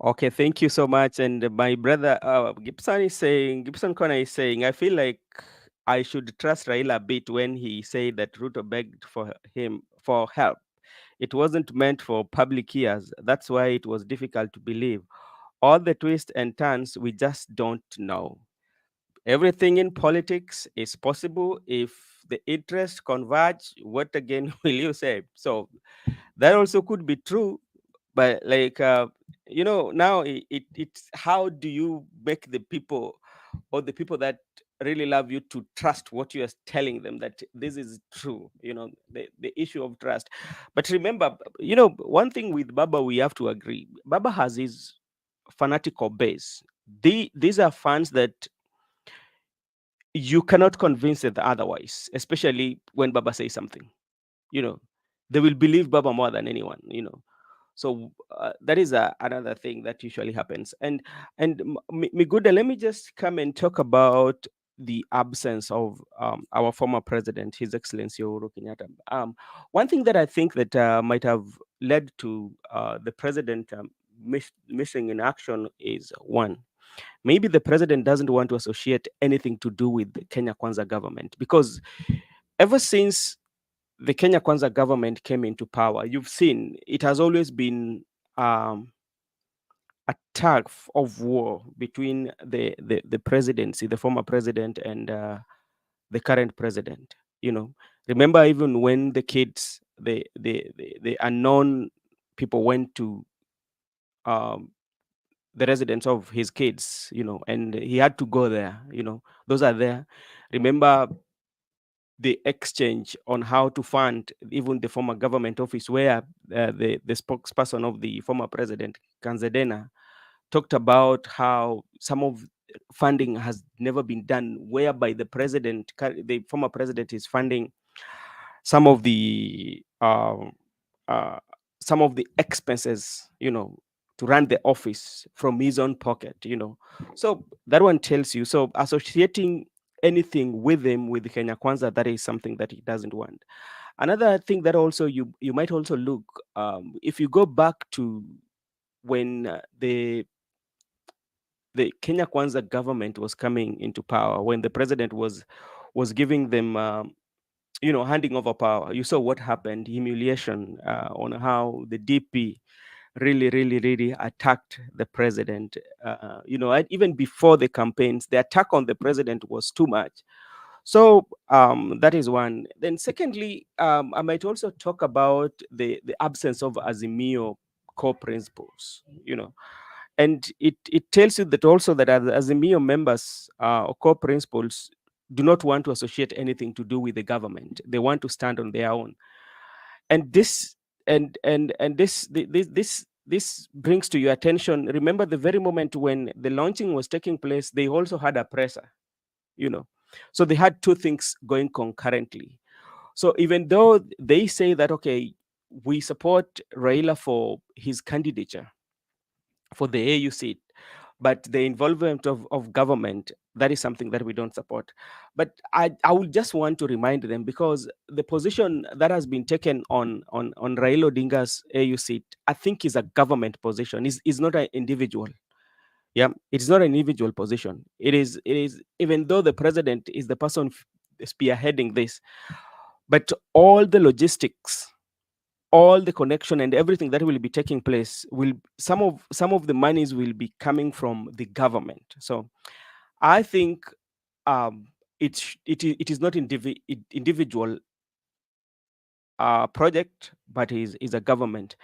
Speaker 1: Okay, thank you so much. And my brother Gibson Connor is saying, I feel like I should trust Raila a bit when he said that Ruto begged for him for help. It wasn't meant for public ears. That's why it was difficult to believe. All the twists and turns, we just don't know. Everything in politics is possible if the interests converge. What again will you say? So that also could be true, but like now it's how do you make the people, or the people that really love you, to trust what you are telling them, that this is true, the issue of trust. But remember, one thing with Baba, we have to agree, Baba has his fanatical base. These are fans that you cannot convince it otherwise, especially when Baba says something, you know they will believe Baba more than anyone. So that is another thing that usually happens. And Miguda, let me just come and talk about the absence of our former president, His Excellency Uhuru Kenyatta. One thing that I think that might have led to the president missing in action is, one, maybe the president doesn't want to associate anything to do with the Kenya Kwanza government, because ever since the Kenya Kwanza government came into power, you've seen it has always been a tug of war between the presidency, the former president, and the current president. Remember, even when the kids, the unknown people went to um, the residence of his kids, and he had to go there. Those are there. Remember the exchange on how to fund even the former government office, where the spokesperson of the former president, Kanzedena, talked about how some of funding has never been done, whereby the former president, is funding some of the uh, expenses, to run the office from his own pocket. So that one tells you. So associating anything with him with Kenya Kwanza, that is something that he doesn't want. Another thing that also you might also look, if you go back to when the Kenya Kwanza government was coming into power, when the president was giving them handing over power, you saw what happened, humiliation on how the DP really, really, really attacked the president. And even before the campaigns, the attack on the president was too much. So that is one. Then secondly, I might also talk about the absence of Azimio core principles, and it tells you that also that as Azimio members or core principles do not want to associate anything to do with the government. They want to stand on their own. And this brings to your attention, remember the very moment when the launching was taking place, they also had a presser. So they had two things going concurrently. So even though they say that, okay, we support Raila for his candidature for the AU seat, but the involvement of government, that is something that we don't support. But I would just want to remind them, because the position that has been taken on Raila Odinga's AU seat, I think is a government position, is not an individual. Yeah, it's not an individual position. It is even though the president is the person spearheading this, but all the logistics, all the connection and everything that will be taking place, will some of the monies will be coming from the government. So I think it is not individual project, but is a government.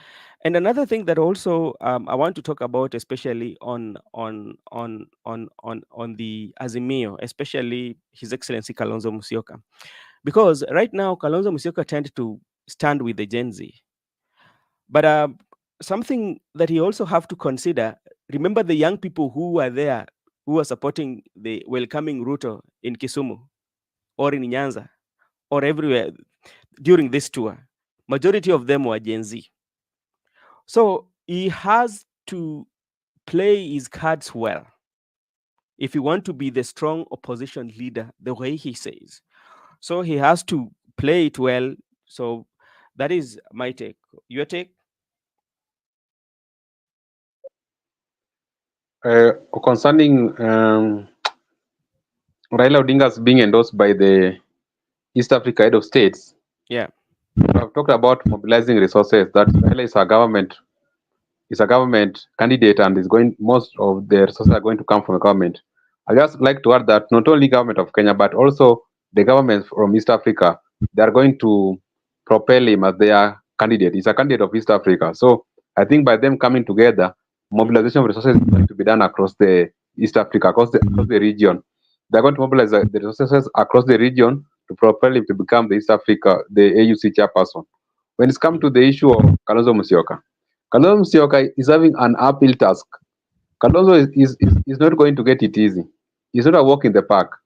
Speaker 1: And another thing that also I want to talk about, especially on the Azimio, especially His Excellency Kalonzo Musyoka, because right now Kalonzo Musyoka tend to stand with the Gen Z. But something that you also have to consider, remember the young people who are there, who are supporting the welcoming Ruto in Kisumu or in Nyanza or everywhere during this tour. Majority of them were Gen Z. So he has to play his cards well if you want to be the strong opposition leader, the way he says. So he has to play it well. So that is my take. Your take?
Speaker 2: Concerning Raila Odinga's being endorsed by the East Africa head of states,
Speaker 1: Yeah.
Speaker 2: I've talked about mobilizing resources. That Raila is a government candidate, and is going, most of the resources are going to come from the government. I just like to add that not only government of Kenya, but also the governments from East Africa, they are going to propel him as their candidate. He's a candidate of East Africa. So I think by them coming together, mobilization of resources is going to be done across the East Africa, across the region. They're going to mobilize the resources across the region to propel him to become the East Africa, the AUC chairperson. When it's come to the issue of Kalonzo Musyoka, Kalonzo Musyoka is having an uphill task. Kalonzo is not going to get it easy. It's not a walk in the park.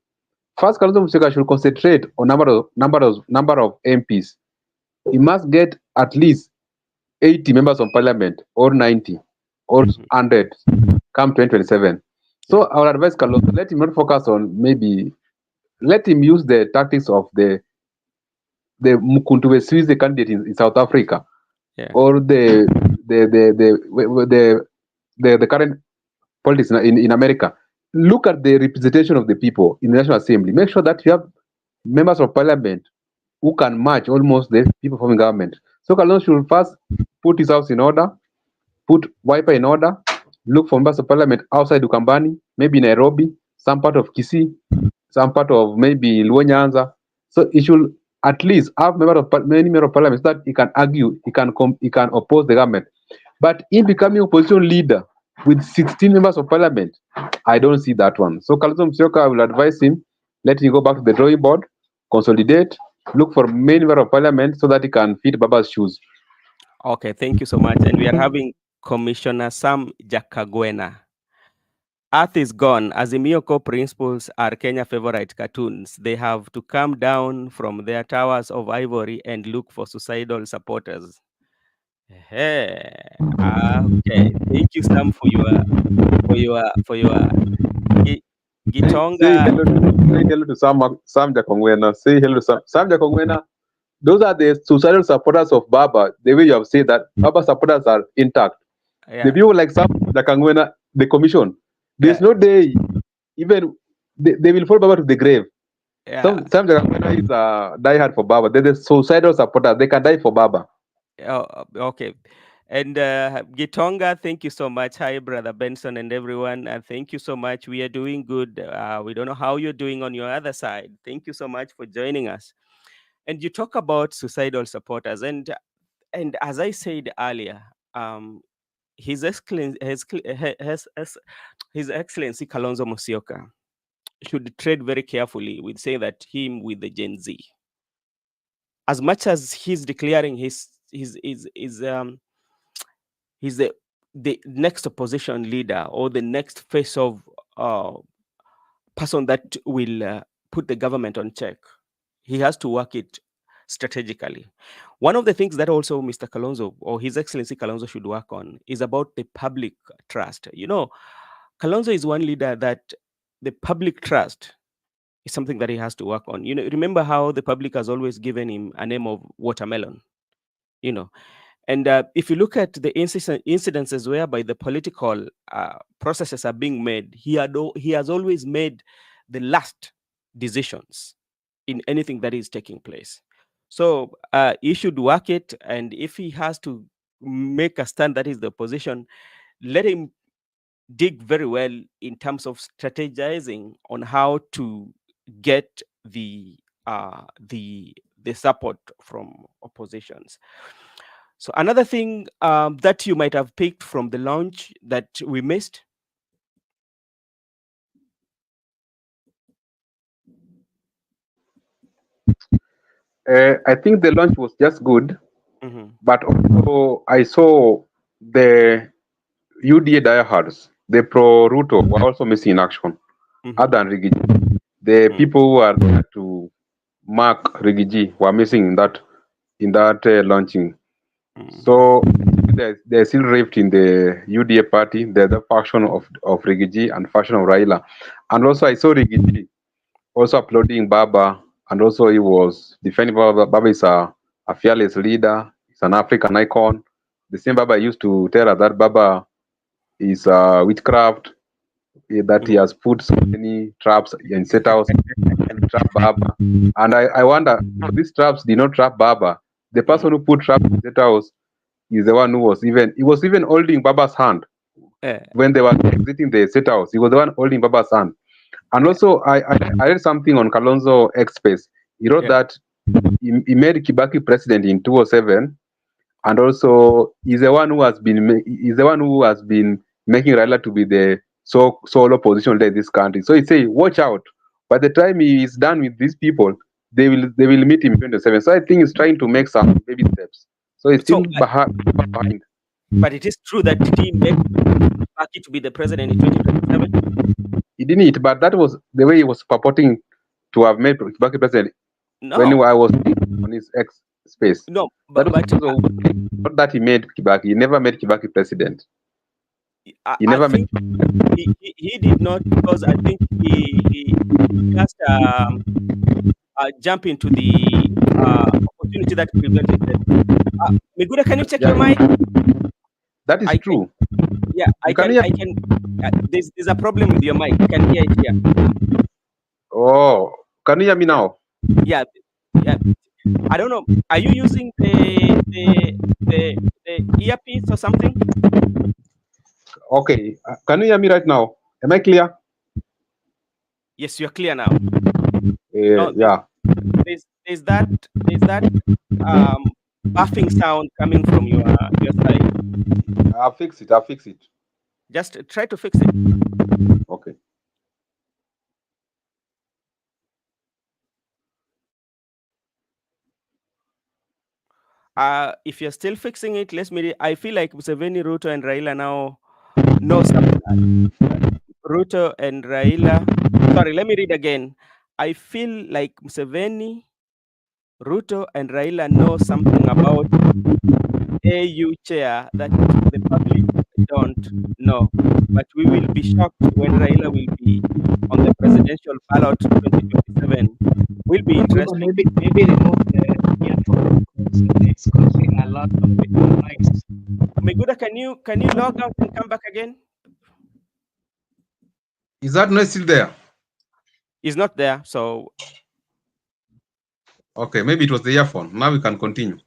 Speaker 2: First, Kalonzo Musyoka should concentrate on number of MPs. He must get at least 80 members of parliament, or 90, or 100 come 2027. So I would advise Kalonzo, let him not focus on, maybe let him use the tactics of the Mkhonto we Sizwe candidate in South Africa,
Speaker 1: Yeah.
Speaker 2: or the current politics in America. Look at the representation of the people in the National Assembly. Make sure that you have members of parliament who can match almost the people forming government. So Kalonzo should first put his house in order, put Wiper in order, look for members of parliament outside Ukambani, maybe Nairobi, some part of Kisii, some part of maybe Luo Nyanza. So he should at least have many members of parliament, so that he can argue, he can oppose the government. But in becoming opposition leader with 16 members of parliament, I don't see that one. So Kalonzo Musyoka, I will advise him, let him go back to the drawing board, consolidate, look for many members of parliament, so that he can fit Baba's shoes.
Speaker 1: Okay, thank you so much. And we are having Commissioner Sam Jakagwena. Earth is gone. Azimio core principles are Kenya favorite cartoons. They have to come down from their towers of ivory and look for suicidal supporters. Hey, okay. Thank you, Sam, for your
Speaker 2: Say
Speaker 1: Gitonga.
Speaker 2: hello to Sam Jakongwena. Say hello to Sam Jakongwena. Those are the suicidal supporters of Baba. The way you have said that Baba supporters are intact. The
Speaker 1: Yeah,
Speaker 2: people like Sam Jakongwena, the commission, there's
Speaker 1: yeah,
Speaker 2: no day even they will follow Baba to the grave.
Speaker 1: yeah.
Speaker 2: Sam Jakongwena is a diehard for Baba. They're the suicidal supporters. They can die for Baba.
Speaker 1: Oh, okay. And Gitonga, thank you so much. Hi, Brother Benson and everyone. Thank you so much. We are doing good. We don't know how you're doing on your other side. Thank you so much for joining us. And you talk about suicidal supporters. And as I said earlier, His Excellency, His Excellency Kalonzo Musyoka should tread very carefully with saying that him with the Gen Z. As much as he's declaring he's the next opposition leader or the next face of person that will put the government on check. He has to work it strategically. One of the things that also Mr. Kalonzo or His Excellency Kalonzo should work on is about the public trust. You know, Kalonzo is one leader that the public trust is something that he has to work on. You know, remember how the public has always given him a name of watermelon, you know. And if you look at the incidences whereby the political processes are being made, he has always made the last decisions in anything that is taking place. So he should work it, and if he has to make a stand that is the opposition, let him dig very well in terms of strategizing on how to get the support from oppositions. So another thing that you might have picked from the launch that we missed.
Speaker 2: I think the launch was just good,
Speaker 1: Mm-hmm.
Speaker 2: but also I saw the UDA diehards, the pro Ruto, were also missing in action.
Speaker 1: Mm-hmm.
Speaker 2: Other than Rigiji, the people who are there to mark Rigiji were missing in that launching. So there's still rift in the UDA party. There's the faction of Rigiji and faction of Raila. And also I saw Rigiji also applauding Baba, and also he was defending Baba. Baba is a fearless leader. He's an African icon. The same Baba used to tell us that Baba is witchcraft, that he has put so many traps and set out and trap Baba. And I wonder, these traps did not trap Baba. The person who put traps in set house is the one who was even holding Baba's hand when they were exiting the set house. He was the one holding Baba's hand. And also, I read something on Kalonzo X Space. He wrote that he made Kibaki president in 2007, and also he's the one who has been making Raila to be the solo position leader in this country. So he say, watch out. By the time he is done with these people, they will meet him in 2027. So I think he's trying to make some baby steps. So he's still behind.
Speaker 1: But it is true that did he make Kibaki to be the president in 2027?
Speaker 2: He didn't, but that was the way he was purporting to have made Kibaki president.
Speaker 1: No.
Speaker 2: When I was on his X Space.
Speaker 1: No,
Speaker 2: but not that he made Kibaki. He never made Kibaki president.
Speaker 1: He never made. He did not, because I think he just jump into the opportunity that presented them. Miguda, can you check your mic?
Speaker 2: That is true.
Speaker 1: I can. There's a problem with your mic. You can hear it here.
Speaker 2: Oh, can you hear me now?
Speaker 1: Yeah. I don't know. Are you using the earpiece or something?
Speaker 2: Okay. Can you hear me right now? Am I clear?
Speaker 1: Yes, you're clear now.
Speaker 2: No, yeah.
Speaker 1: There's that buffing sound coming from your side.
Speaker 2: I'll fix it.
Speaker 1: Just try to fix it.
Speaker 2: Okay.
Speaker 1: If you're still fixing it, I feel like Museveni, Ruto, and Raila now know something. Ruto and Raila. Sorry, let me read again. I feel like Museveni, Ruto, and Raila know something about AU chair that the public don't know. But we will be shocked when Raila will be on the presidential ballot 2027. Will be interesting.
Speaker 6: Maybe remove the earphone because it's causing a lot of noise.
Speaker 1: Miguda, can you log out and come back again?
Speaker 2: Is that noise still there?
Speaker 1: It's not there, so.
Speaker 2: Okay, maybe it was the earphone. Now we can continue.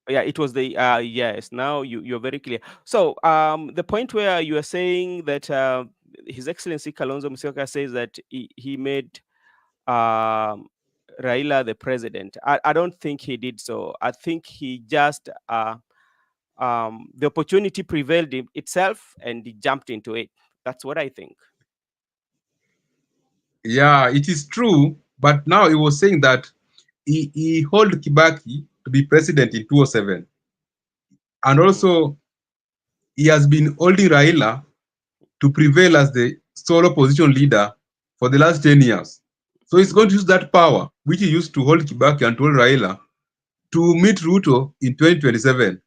Speaker 1: Yeah, it was the yes. Now you're very clear. So the point where you are saying that His Excellency Kalonzo Musyoka says that he made Raila the president. I don't think he did so. I think he just the opportunity prevailed itself and he jumped into it. That's what I think.
Speaker 2: Yeah, it is true. But now he was saying that he held Kibaki to be president in 2007. And also, he has been holding Raila to prevail as the sole opposition leader for the last 10 years. So he's going to use that power, which he used to hold Kibaki and hold Raila, to meet Ruto in 2027.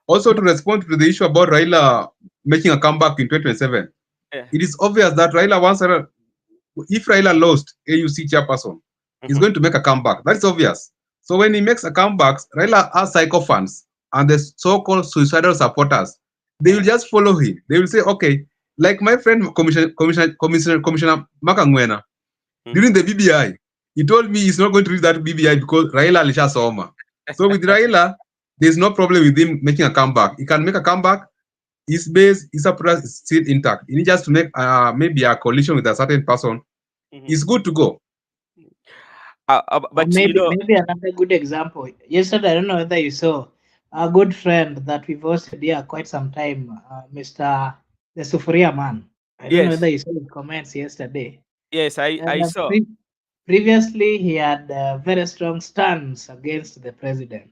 Speaker 2: Also, to respond to the issue about Raila making a comeback in 2027, it is obvious that Raila wants, if Raila lost AUC chairperson, he's going to make a comeback. That's obvious. So when he makes a comeback, Raila has sycophants and the so-called suicidal supporters. They will just follow him. They will say, okay, like my friend Commissioner Makangwena, during the BBI, he told me he's not going to read that BBI because Raila alisha soma. So with Raila, there's no problem with him making a comeback. He can make a comeback. His base, his apparatus is still intact. He needs just to make maybe a coalition with a certain person. It's good to go.
Speaker 1: But
Speaker 6: maybe another good example. Yesterday, I don't know whether you saw a good friend that we've hosted here quite some time, Mr. the Sufuria Man. I don't know whether you saw his comments yesterday.
Speaker 1: Yes, I saw.
Speaker 6: Previously, he had a very strong stance against the president.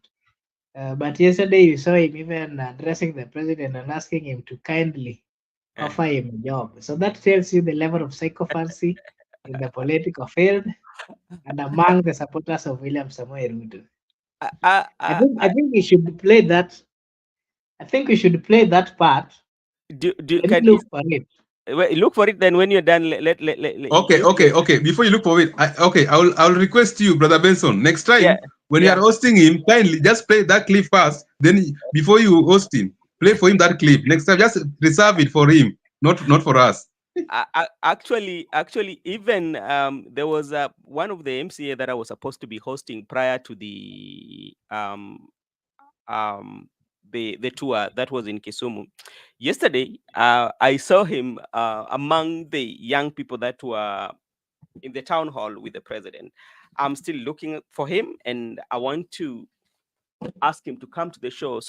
Speaker 6: But yesterday, you saw him even addressing the president and asking him to kindly offer him a job. So that tells you the level of sycophancy in the political field and among the supporters of William Samoei Ruto. I think we should play that. I think we should play that part.
Speaker 1: Can
Speaker 6: look for it?
Speaker 1: Look for it. Then when you're done, let
Speaker 2: Okay. Before you look for it, I'll request you, Brother Benson, next time when you are hosting him, kindly just play that clip first. Then before you host him, play for him that clip. Next time, just reserve it for him, not for us.
Speaker 1: Actually, even there was one of the MCA that I was supposed to be hosting prior to the tour that was in Kisumu. Yesterday, I saw him among the young people that were in the town hall with the president. I'm still looking for him, and I want to ask him to come to the show.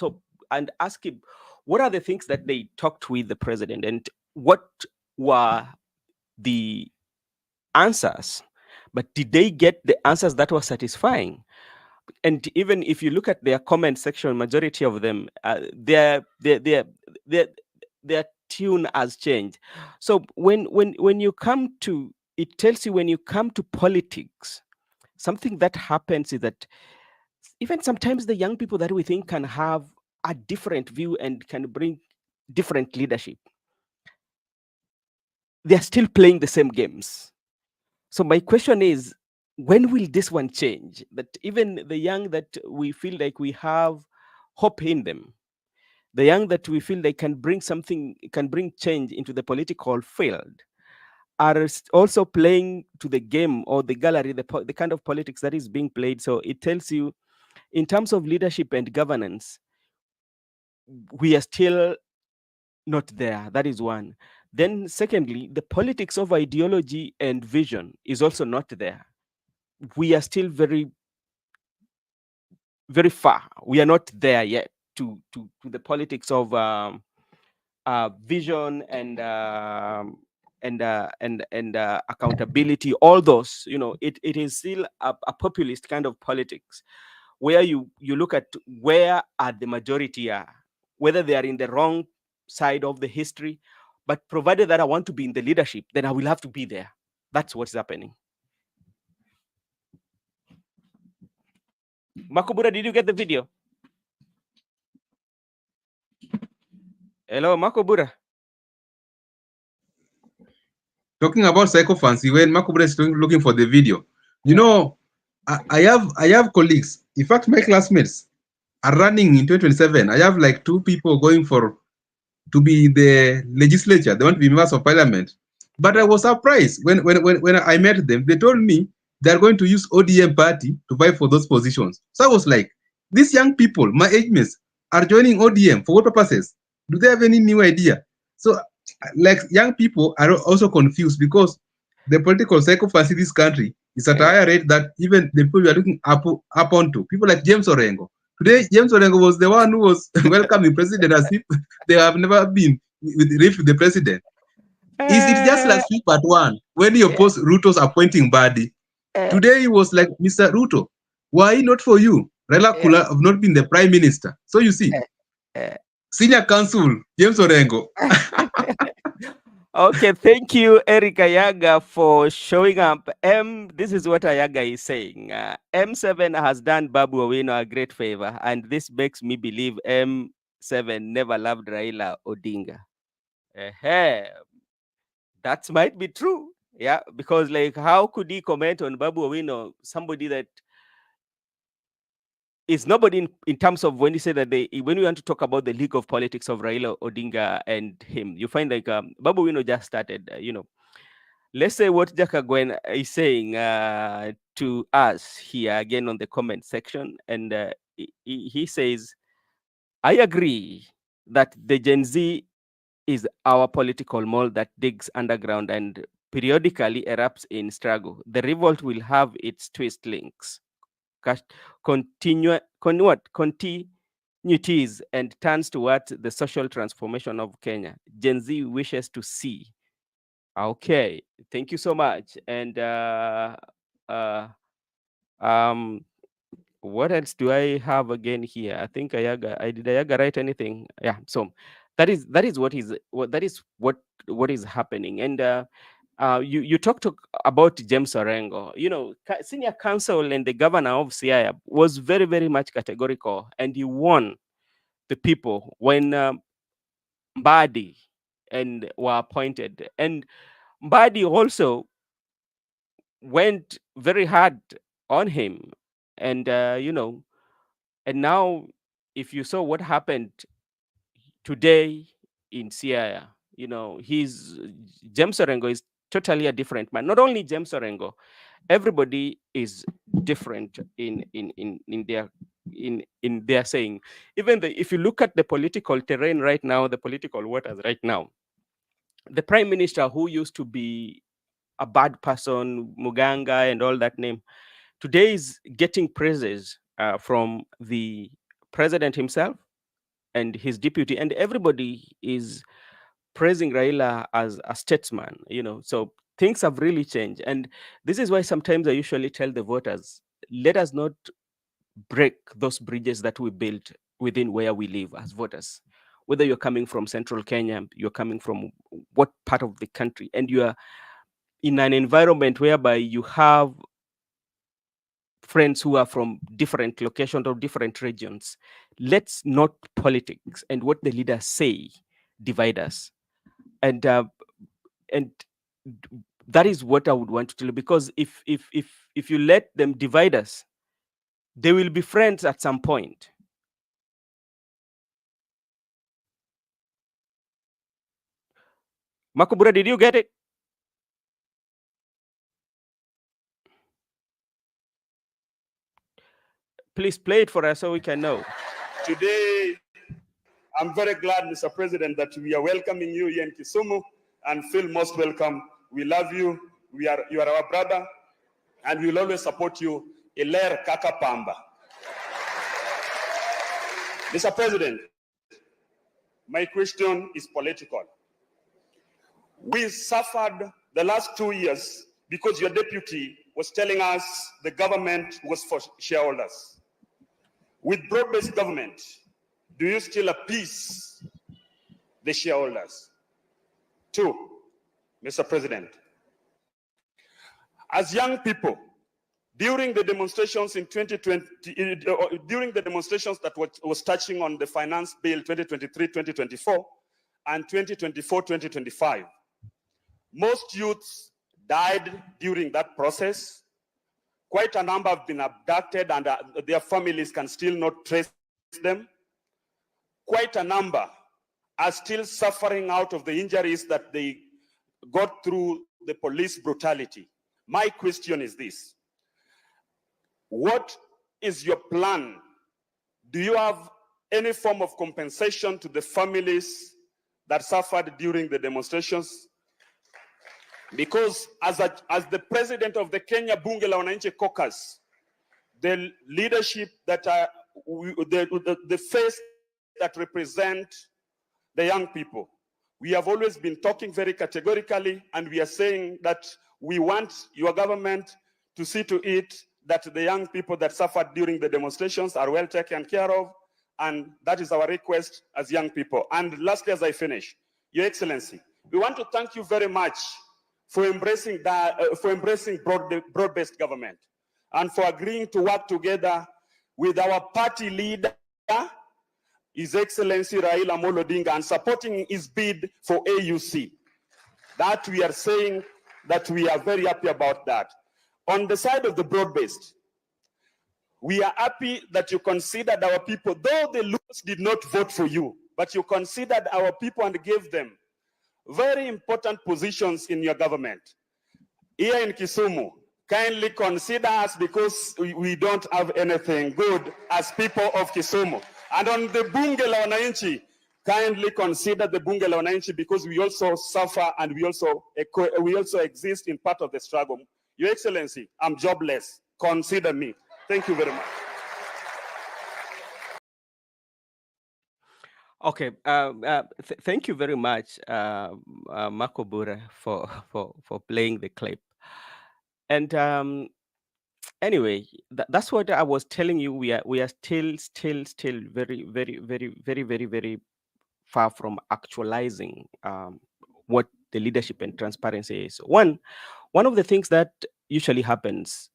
Speaker 1: And ask him what are the things that they talked with the president and what were the answers, but did they get the answers that were satisfying? And even if you look at their comment section, majority of them, their tune has changed. So when you come to, it tells you when you come to politics, something that happens is that even sometimes the young people that we think can have a different view and can bring different leadership, they're still playing the same games. So my question is, when will this one change? That even the young that we feel like we have hope in them, the young that we feel they can bring something, can bring change into the political field, are also playing to the game or the gallery, the kind of politics that is being played. So it tells you, in terms of leadership and governance, we are still not there. That is one. Then secondly, the politics of ideology and vision is also not there. We are still very, very far. We are not there yet to the politics of vision and accountability. All those, it is still a populist kind of politics, where you look at where are the majority are, whether they are in the wrong side of the history, but provided that I want to be in the leadership, then I will have to be there. That's what's happening. Makubura, did you get the video? Hello, Makubura.
Speaker 2: Talking about sycophancy, when Makubura is looking for the video, I have colleagues. In fact, my classmates are running in 2027. I have like 2 people going to be the legislature. They want to be members of parliament. But I was surprised when I met them. They told me they're going to use ODM party to fight for those positions. So I was like, these young people, my age mates, are joining ODM for what purposes? Do they have any new idea? So, like, young people are also confused because the political sycophancy in this country is at a higher rate that even the people we are looking up onto, people like James Orengo. Today, James Orengo was the one who was welcoming president as if they have never been with the president. It's just like sweep at one when he opposed Rutos appointing Badi. Today he was like, Mr. Ruto, why not for you? Raila could have not been the prime minister. So you see, senior counsel James Orengo.
Speaker 1: Okay, thank you, Eric Ayaga, for showing up. This is what Ayaga is saying. M7 has done Babu Owino a great favor, and this makes me believe M7 never loved Raila Odinga. That might be true. Yeah, because like, how could he comment on Babu Owino, somebody that is nobody in terms of when you say that when we want to talk about the league of politics of Raila Odinga and him, you find like Babu Owino just started, let's say what Jaka Gwen is saying to us here again on the comment section. And he says, I agree that the Gen Z is our political mole that digs underground and periodically erupts in struggle. The revolt will have its twist links, continuities, and turns towards the social transformation of Kenya. Gen Z wishes to see. Okay, thank you so much. And what else do I have again here? I think did Ayaga write anything? Yeah, so that is what is happening. And you talked about James Orengo. Senior counsel and the governor of Siaya was very, very much categorical, and he warned the people when Mbadi and were appointed. And Mbadi also went very hard on him. And and now if you saw what happened today in Siaya, he's James Orengo is totally a different man. Not only James Orengo, everybody is different in their saying. Even if you look at the political terrain right now, the political waters right now, the prime minister who used to be a bad person, Muganga and all that name, today is getting praises from the president himself and his deputy, and everybody is praising Raila as a statesman, So things have really changed. And this is why sometimes I usually tell the voters, let us not break those bridges that we built within where we live as voters. Whether you're coming from central Kenya, you're coming from what part of the country, and you are in an environment whereby you have friends who are from different locations or different regions. Let's not politics and what the leaders say divide us. And that is what I would want to tell you, because if you let them divide us, they will be friends at some point. Makubura, did you get it? Please play it for us so we can know.
Speaker 7: Today, I'm very glad, Mr. President, that we are welcoming you here in Kisumu, and feel most welcome. We love you. You are our brother, and we will always support you. Iler Kaka Pamba. Mr. President, my question is political. We suffered the last 2 years because your deputy was telling us the government was for shareholders. With broad-based government, do you still appease the shareholders? 2, Mr. President, as young people, during the demonstrations in 2020, during the demonstrations that was touching on the finance bill 2023-2024 and 2024-2025, most youths died during that process. Quite a number have been abducted, and their families can still not trace them. Quite a number are still suffering out of the injuries that they got through the police brutality. My question is this: what is your plan? Do you have any form of compensation to the families that suffered during the demonstrations? Because as the president of the Kenya Bunge la Wananchi Caucus, the leadership that are the face that represent the young people, we have always been talking very categorically, and we are saying that we want your government to see to it that the young people that suffered during the demonstrations are well taken care of, and that is our request as young people. And lastly, as I finish, Your Excellency, We want to thank you very much for embracing that, broad-based government, and for agreeing to work together with our party leader, His Excellency Raila Amolo Odinga, and supporting his bid for AUC. That we are saying that we are very happy about that. On the side of the broad-based, we are happy that you considered our people, though the Luos did not vote for you, but you considered our people and gave them very important positions in your government. Here in Kisumu, kindly consider us, because we don't have anything good as people of Kisumu. And on the Bunge la Wananchi, kindly consider the Bunge la Wananchi, because we also suffer and we also exist in part of the struggle. Your Excellency, I'm jobless. Consider me. Thank you very much.
Speaker 1: Okay. Thank you very much, Marco Bura, for playing the clip. And anyway, that's what I was telling you. We are still very, very, very, very, very, very far from actualizing what the leadership and transparency is. One of the things that usually happens,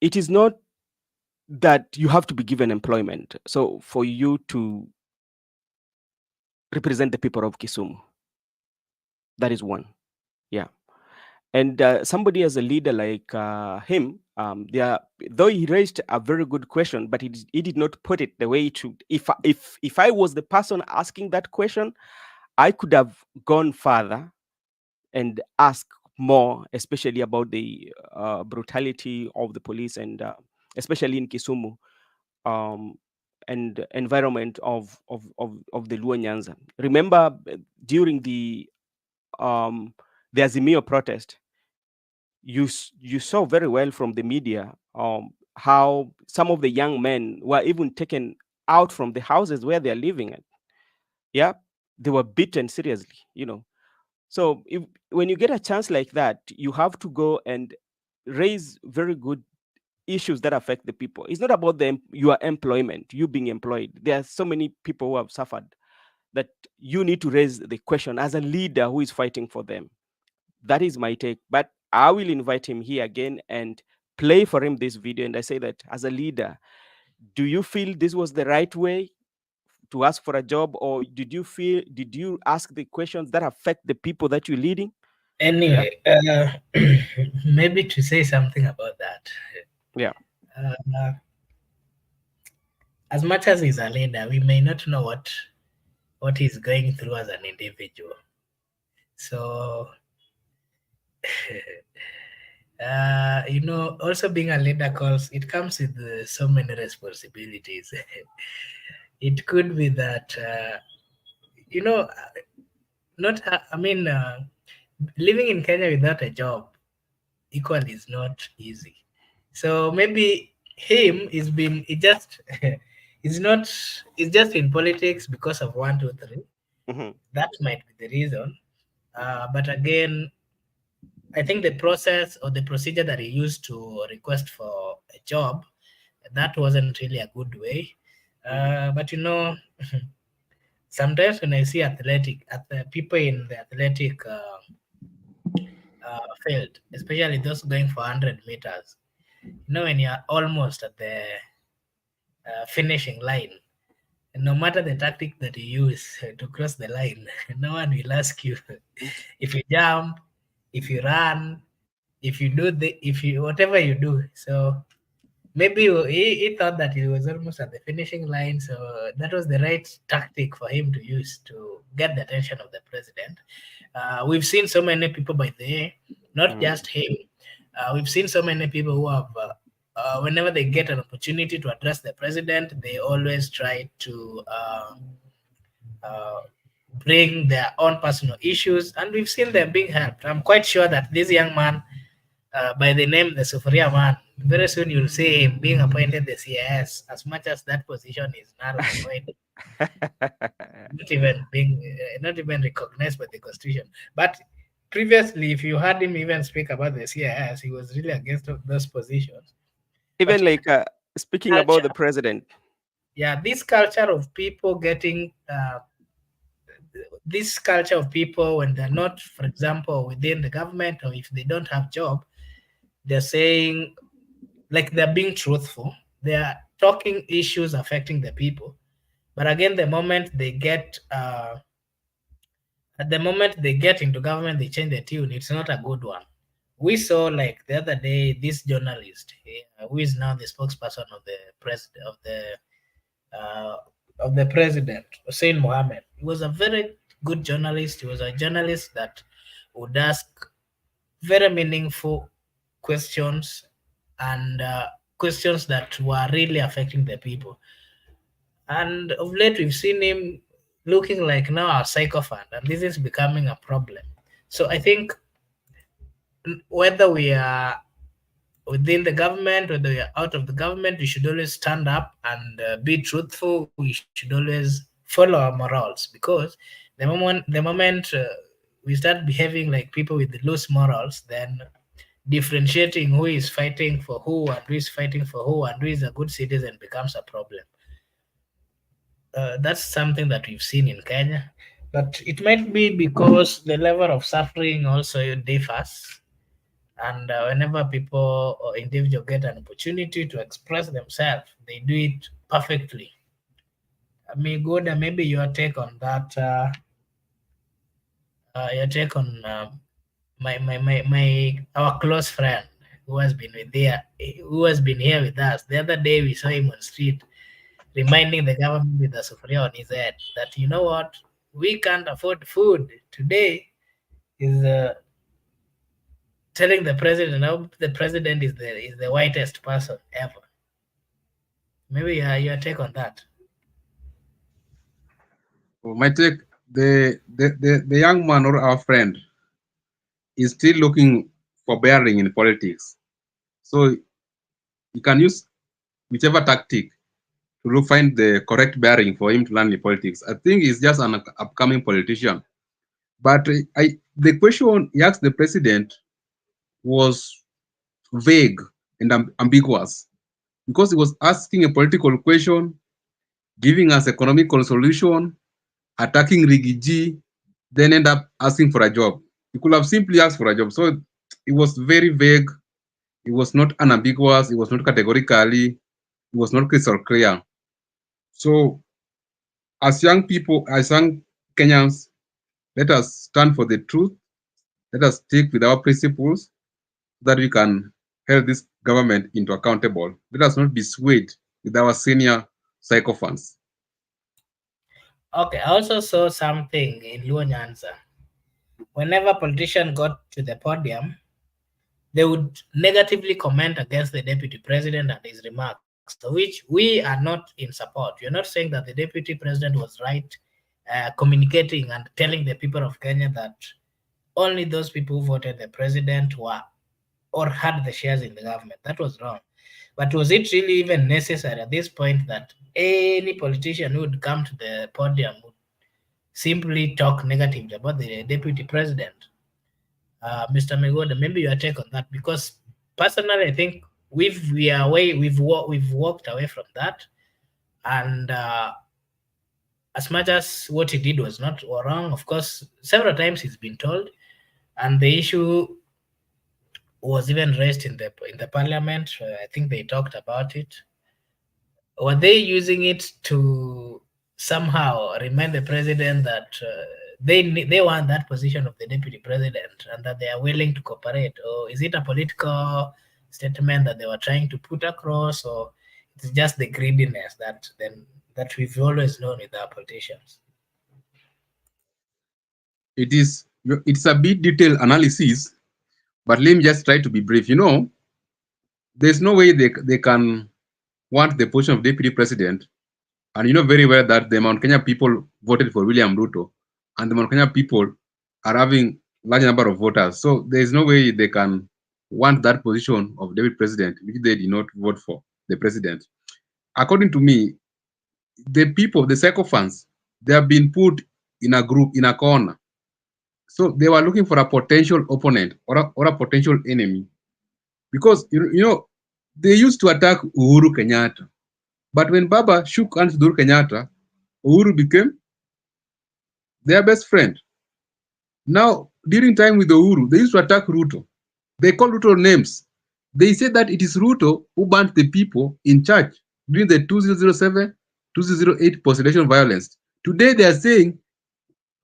Speaker 1: it is not that you have to be given employment so for you to represent the people of Kisumu. That is one. Yeah. And somebody as a leader like him, though he raised a very good question, but he did not put it the way it should. If I was the person asking that question, I could have gone further and asked more, especially about the brutality of the police, and especially in Kisumu, and environment of the Luo Nyanza. Remember, during the Azimio protest, you saw very well from the media how some of the young men were even taken out from the houses where they are living at. Yeah, they were beaten seriously, So when you get a chance like that, you have to go and raise very good issues that affect the people. It's not about your employment, you being employed. There are so many people who have suffered that you need to raise the question as a leader who is fighting for them. That is my take. But I will invite him here again and play for him this video. And I say that as a leader, do you feel this was the right way to ask for a job, or did you ask the questions that affect the people that you're leading?
Speaker 8: Anyway, maybe to say something about that.
Speaker 1: Yeah.
Speaker 8: As much as he's a leader, we may not know what he's going through as an individual. So, also being a leader comes with so many responsibilities. It could be that, living in Kenya without a job equally is not easy. So maybe him it's just in politics because of 1, 2, 3.
Speaker 1: Mm-hmm.
Speaker 8: That might be the reason. But again, I think the process or the procedure that he used to request for a job, that wasn't really a good way. But sometimes when I see people in the athletic field, especially those going for 100 meters, when you're almost at the finishing line, no matter the tactic that you use to cross the line, no one will ask you if you jump, if you run, whatever you do. So maybe he thought that he was almost at the finishing line, so that was the right tactic for him to use to get the attention of the president. We've seen so many people by the way, not just him. We've seen so many people who have, whenever they get an opportunity to address the president, they always try to bring their own personal issues, and we've seen them being helped. I'm quite sure that this young man, by the name the Sufuria man, very soon you'll see him being appointed the CIS, as much as that position is not appointed. not even recognized by the constitution. But previously, if you heard him even speak about the CIS, he was really against those positions.
Speaker 1: Even speaking culture about the president.
Speaker 8: Yeah, this culture of people getting this culture of people, when they're not, for example, within the government, or if they don't have job, they're saying, like, they're being truthful. They are talking issues affecting the people. But again, the moment they get into government, they change the tune. It's not a good one. We saw, like, the other day, this journalist, who is now the spokesperson of the president of the president, Hussein Mohammed. He was a very good journalist. He was a journalist that would ask very meaningful questions, and questions that were really affecting the people. And of late, we've seen him looking like now a psychopath, and this is becoming a problem. So I think whether we are within the government, whether we are out of the government, we should always stand up and be truthful. We should always follow our morals, because the moment we start behaving like people with loose morals, then differentiating who is fighting for who and who is fighting for who and who is a good citizen becomes a problem. That's something that we've seen in Kenya, but it might be because the level of suffering also differs. And whenever people or individual get an opportunity to express themselves, they do it perfectly. I mean, good. Maybe your take on that. Your take on my our close friend who has been here with us. The other day we saw him on street reminding the government with a sufuria on his head that, you know what, we can't afford food today. Is telling the president how the president is the whitest person ever. Maybe your take on that.
Speaker 2: My take, the young man or our friend is still looking for bearing in politics. So you can use whichever tactic to find the correct bearing for him to learn in politics. I think he's just an upcoming politician. But the question he asked the president was vague and ambiguous, because he was asking a political question, giving us economical solution, attacking Rigiji, then end up asking for a job. He could have simply asked for a job. So it was very vague. It was not unambiguous. It was not categorically. It was not crystal clear. So as young people, as young Kenyans, let us stand for the truth. Let us stick with our principles so that we can hold this government into accountable. Let us not be swayed with our senior sycophants.
Speaker 8: Okay, I also saw something in Luo Nyanza. Whenever politicians got to the podium, they would negatively comment against the deputy president and his remarks, which we are not in support. You're not saying that the deputy president was right, communicating and telling the people of Kenya that only those people who voted the president were or had the shares in the government. That was wrong. But was it really even necessary at this point that any politician who would come to the podium would simply talk negatively about the deputy president? Mr. Megoda, maybe your take on that, because personally, I think we've walked away from that, and as much as what he did was not wrong, of course, several times he's been told, and the issue was even raised in the parliament. I think they talked about it. Were they using it to somehow remind the president that they want that position of the deputy president and that they are willing to cooperate? Or is it a political statement that they were trying to put across, or it's just the greediness that we've always known with our politicians?
Speaker 2: It's a bit detailed analysis, but let me just try to be brief. You know, there's no way they can want the position of deputy president, and you know very well that the Mount Kenya people voted for William Ruto, and the Mount Kenya people are having large number of voters. So there's no way they can want that position of deputy president if they did not vote for the president. According to me, the people, the sycophants, they have been put in a group, in a corner. So they were looking for a potential opponent or a potential enemy, because you know they used to attack Uhuru Kenyatta, but when Baba shook hands with Uhuru Kenyatta, Uhuru became their best friend. Now, during time with the Uhuru, they used to attack Ruto. They call Ruto names. They say that it is Ruto who burnt the people in church during the 2007, 2008 post-election violence. Today they are saying,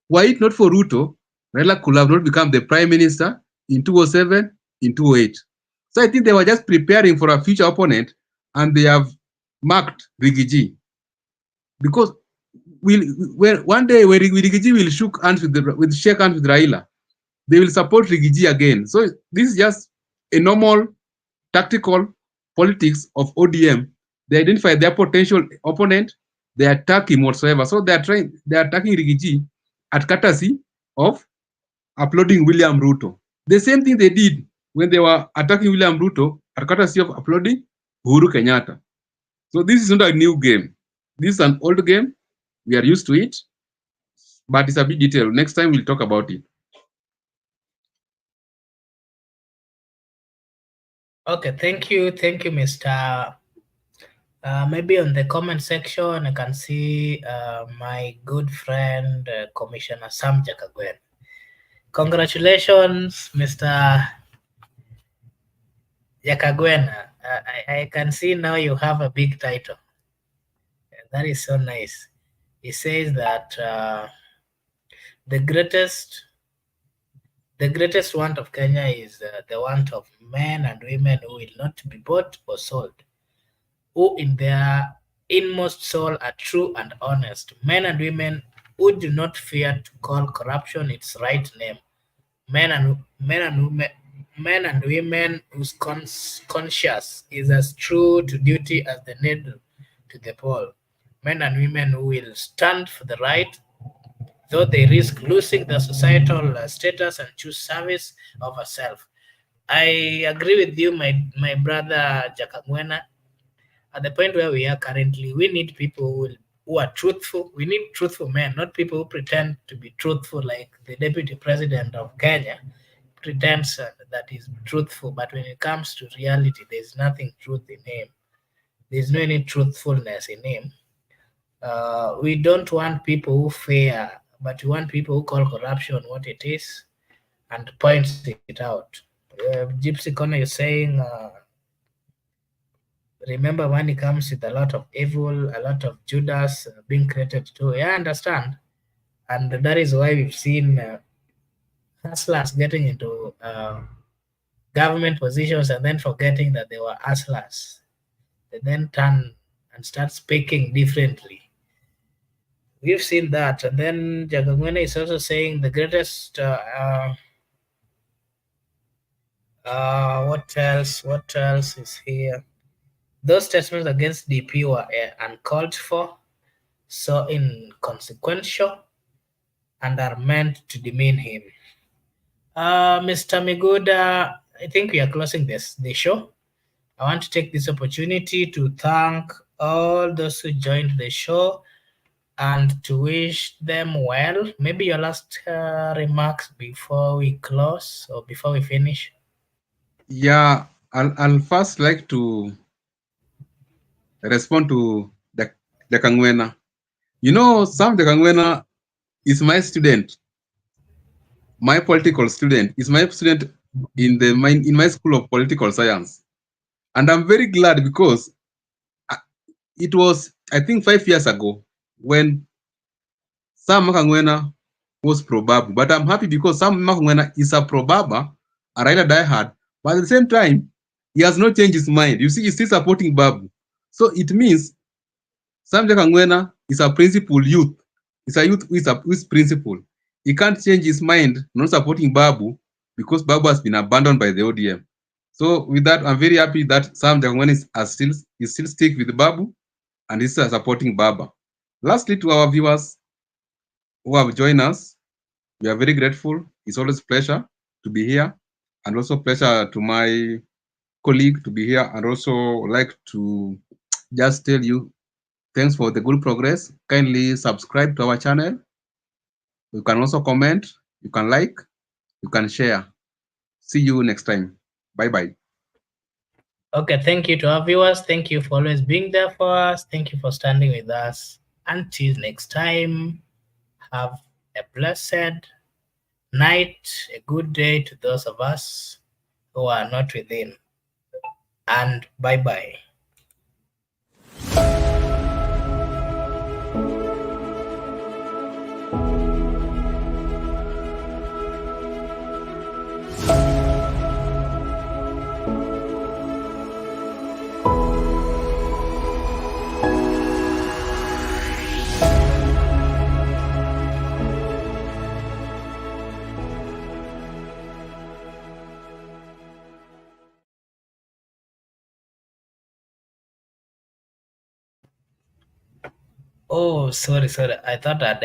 Speaker 2: were it not for Ruto, Raila could have not become the prime minister in 2007, in 2008. So I think they were just preparing for a future opponent, and they have marked Rigiji. Because one day when Rigiji will shake hands with Raila, they will support Rigiji again. So this is just a normal tactical politics of ODM. They identify their potential opponent, they attack him whatsoever. So they are attacking Rigiji at courtesy of uploading William Ruto. The same thing they did when they were attacking William Ruto at courtesy of uploading Uhuru Kenyatta. So this is not a new game. This is an old game. We are used to it, but it's a bit detailed. Next time we'll talk about it.
Speaker 8: Okay, thank you, Mr. Maybe on the comment section, I can see my good friend, Commissioner Sam Jakagwen. Congratulations, Mr. Jakagwen. I can see now you have a big title. That is so nice. He says that the greatest want of Kenya is the want of men and women who will not be bought or sold, who in their inmost soul are true and honest, men and women who do not fear to call corruption its right name, men and women whose conscience is as true to duty as the needle to the pole, men and women who will stand for the right, though they risk losing their societal status and choose service over self. I agree with you, my brother Jakagwena. At the point where we are currently, we need people who are truthful. We need truthful men, not people who pretend to be truthful, like the deputy president of Kenya pretends that he's truthful, but when it comes to reality, there's nothing truth in him. There's no any truthfulness in him. We don't want people who fear, but we want people who call corruption what it is and points it out. Gypsy Connor is saying, remember when it comes with a lot of evil, a lot of Judas being created too. Yeah, I understand. And that is why we've seen hustlers getting into government positions and then forgetting that they were hustlers. They then turn and start speaking differently. We've seen that. And then Jagagwena is also saying the greatest what else is here? Those statements against DP were uncalled for, so inconsequential, and are meant to demean him. Mr. Miguda, I think we are closing the show. I want to take this opportunity to thank all those who joined the show and to wish them well. Maybe your last remarks before we close or before we finish.
Speaker 2: Yeah, I'll first like to respond to the Kangwena. You know, Sam Kangwena is my student, my political student, is my student in my school of political science. And I'm very glad because it was, I think, 5 years ago when Sam Kangwena was pro-Babu. But I'm happy because Sam Kangwena is a pro-Baba, a Raila diehard, but at the same time, he has not changed his mind. You see, he's still supporting Babu. So it means Sam Kangwena is a principled youth. He's a youth with principle. He can't change his mind not supporting Babu because Babu has been abandoned by the ODM. So with that, I'm very happy that Sam Kangwena is still stick with Babu and is supporting Baba. Lastly, to our viewers who have joined us, we are very grateful. It's always a pleasure to be here, and also pleasure to my colleague to be here, and also like to just tell you thanks for the good progress. Kindly subscribe to our channel. You can also comment, you can like, you can share. See you next time. Bye-bye.
Speaker 8: Okay, thank you to our viewers. Thank you for always being there for us. Thank you for standing with us. Until next time, have a blessed night, a good day to those of us who are not within. And bye-bye. Oh, sorry. I thought I'd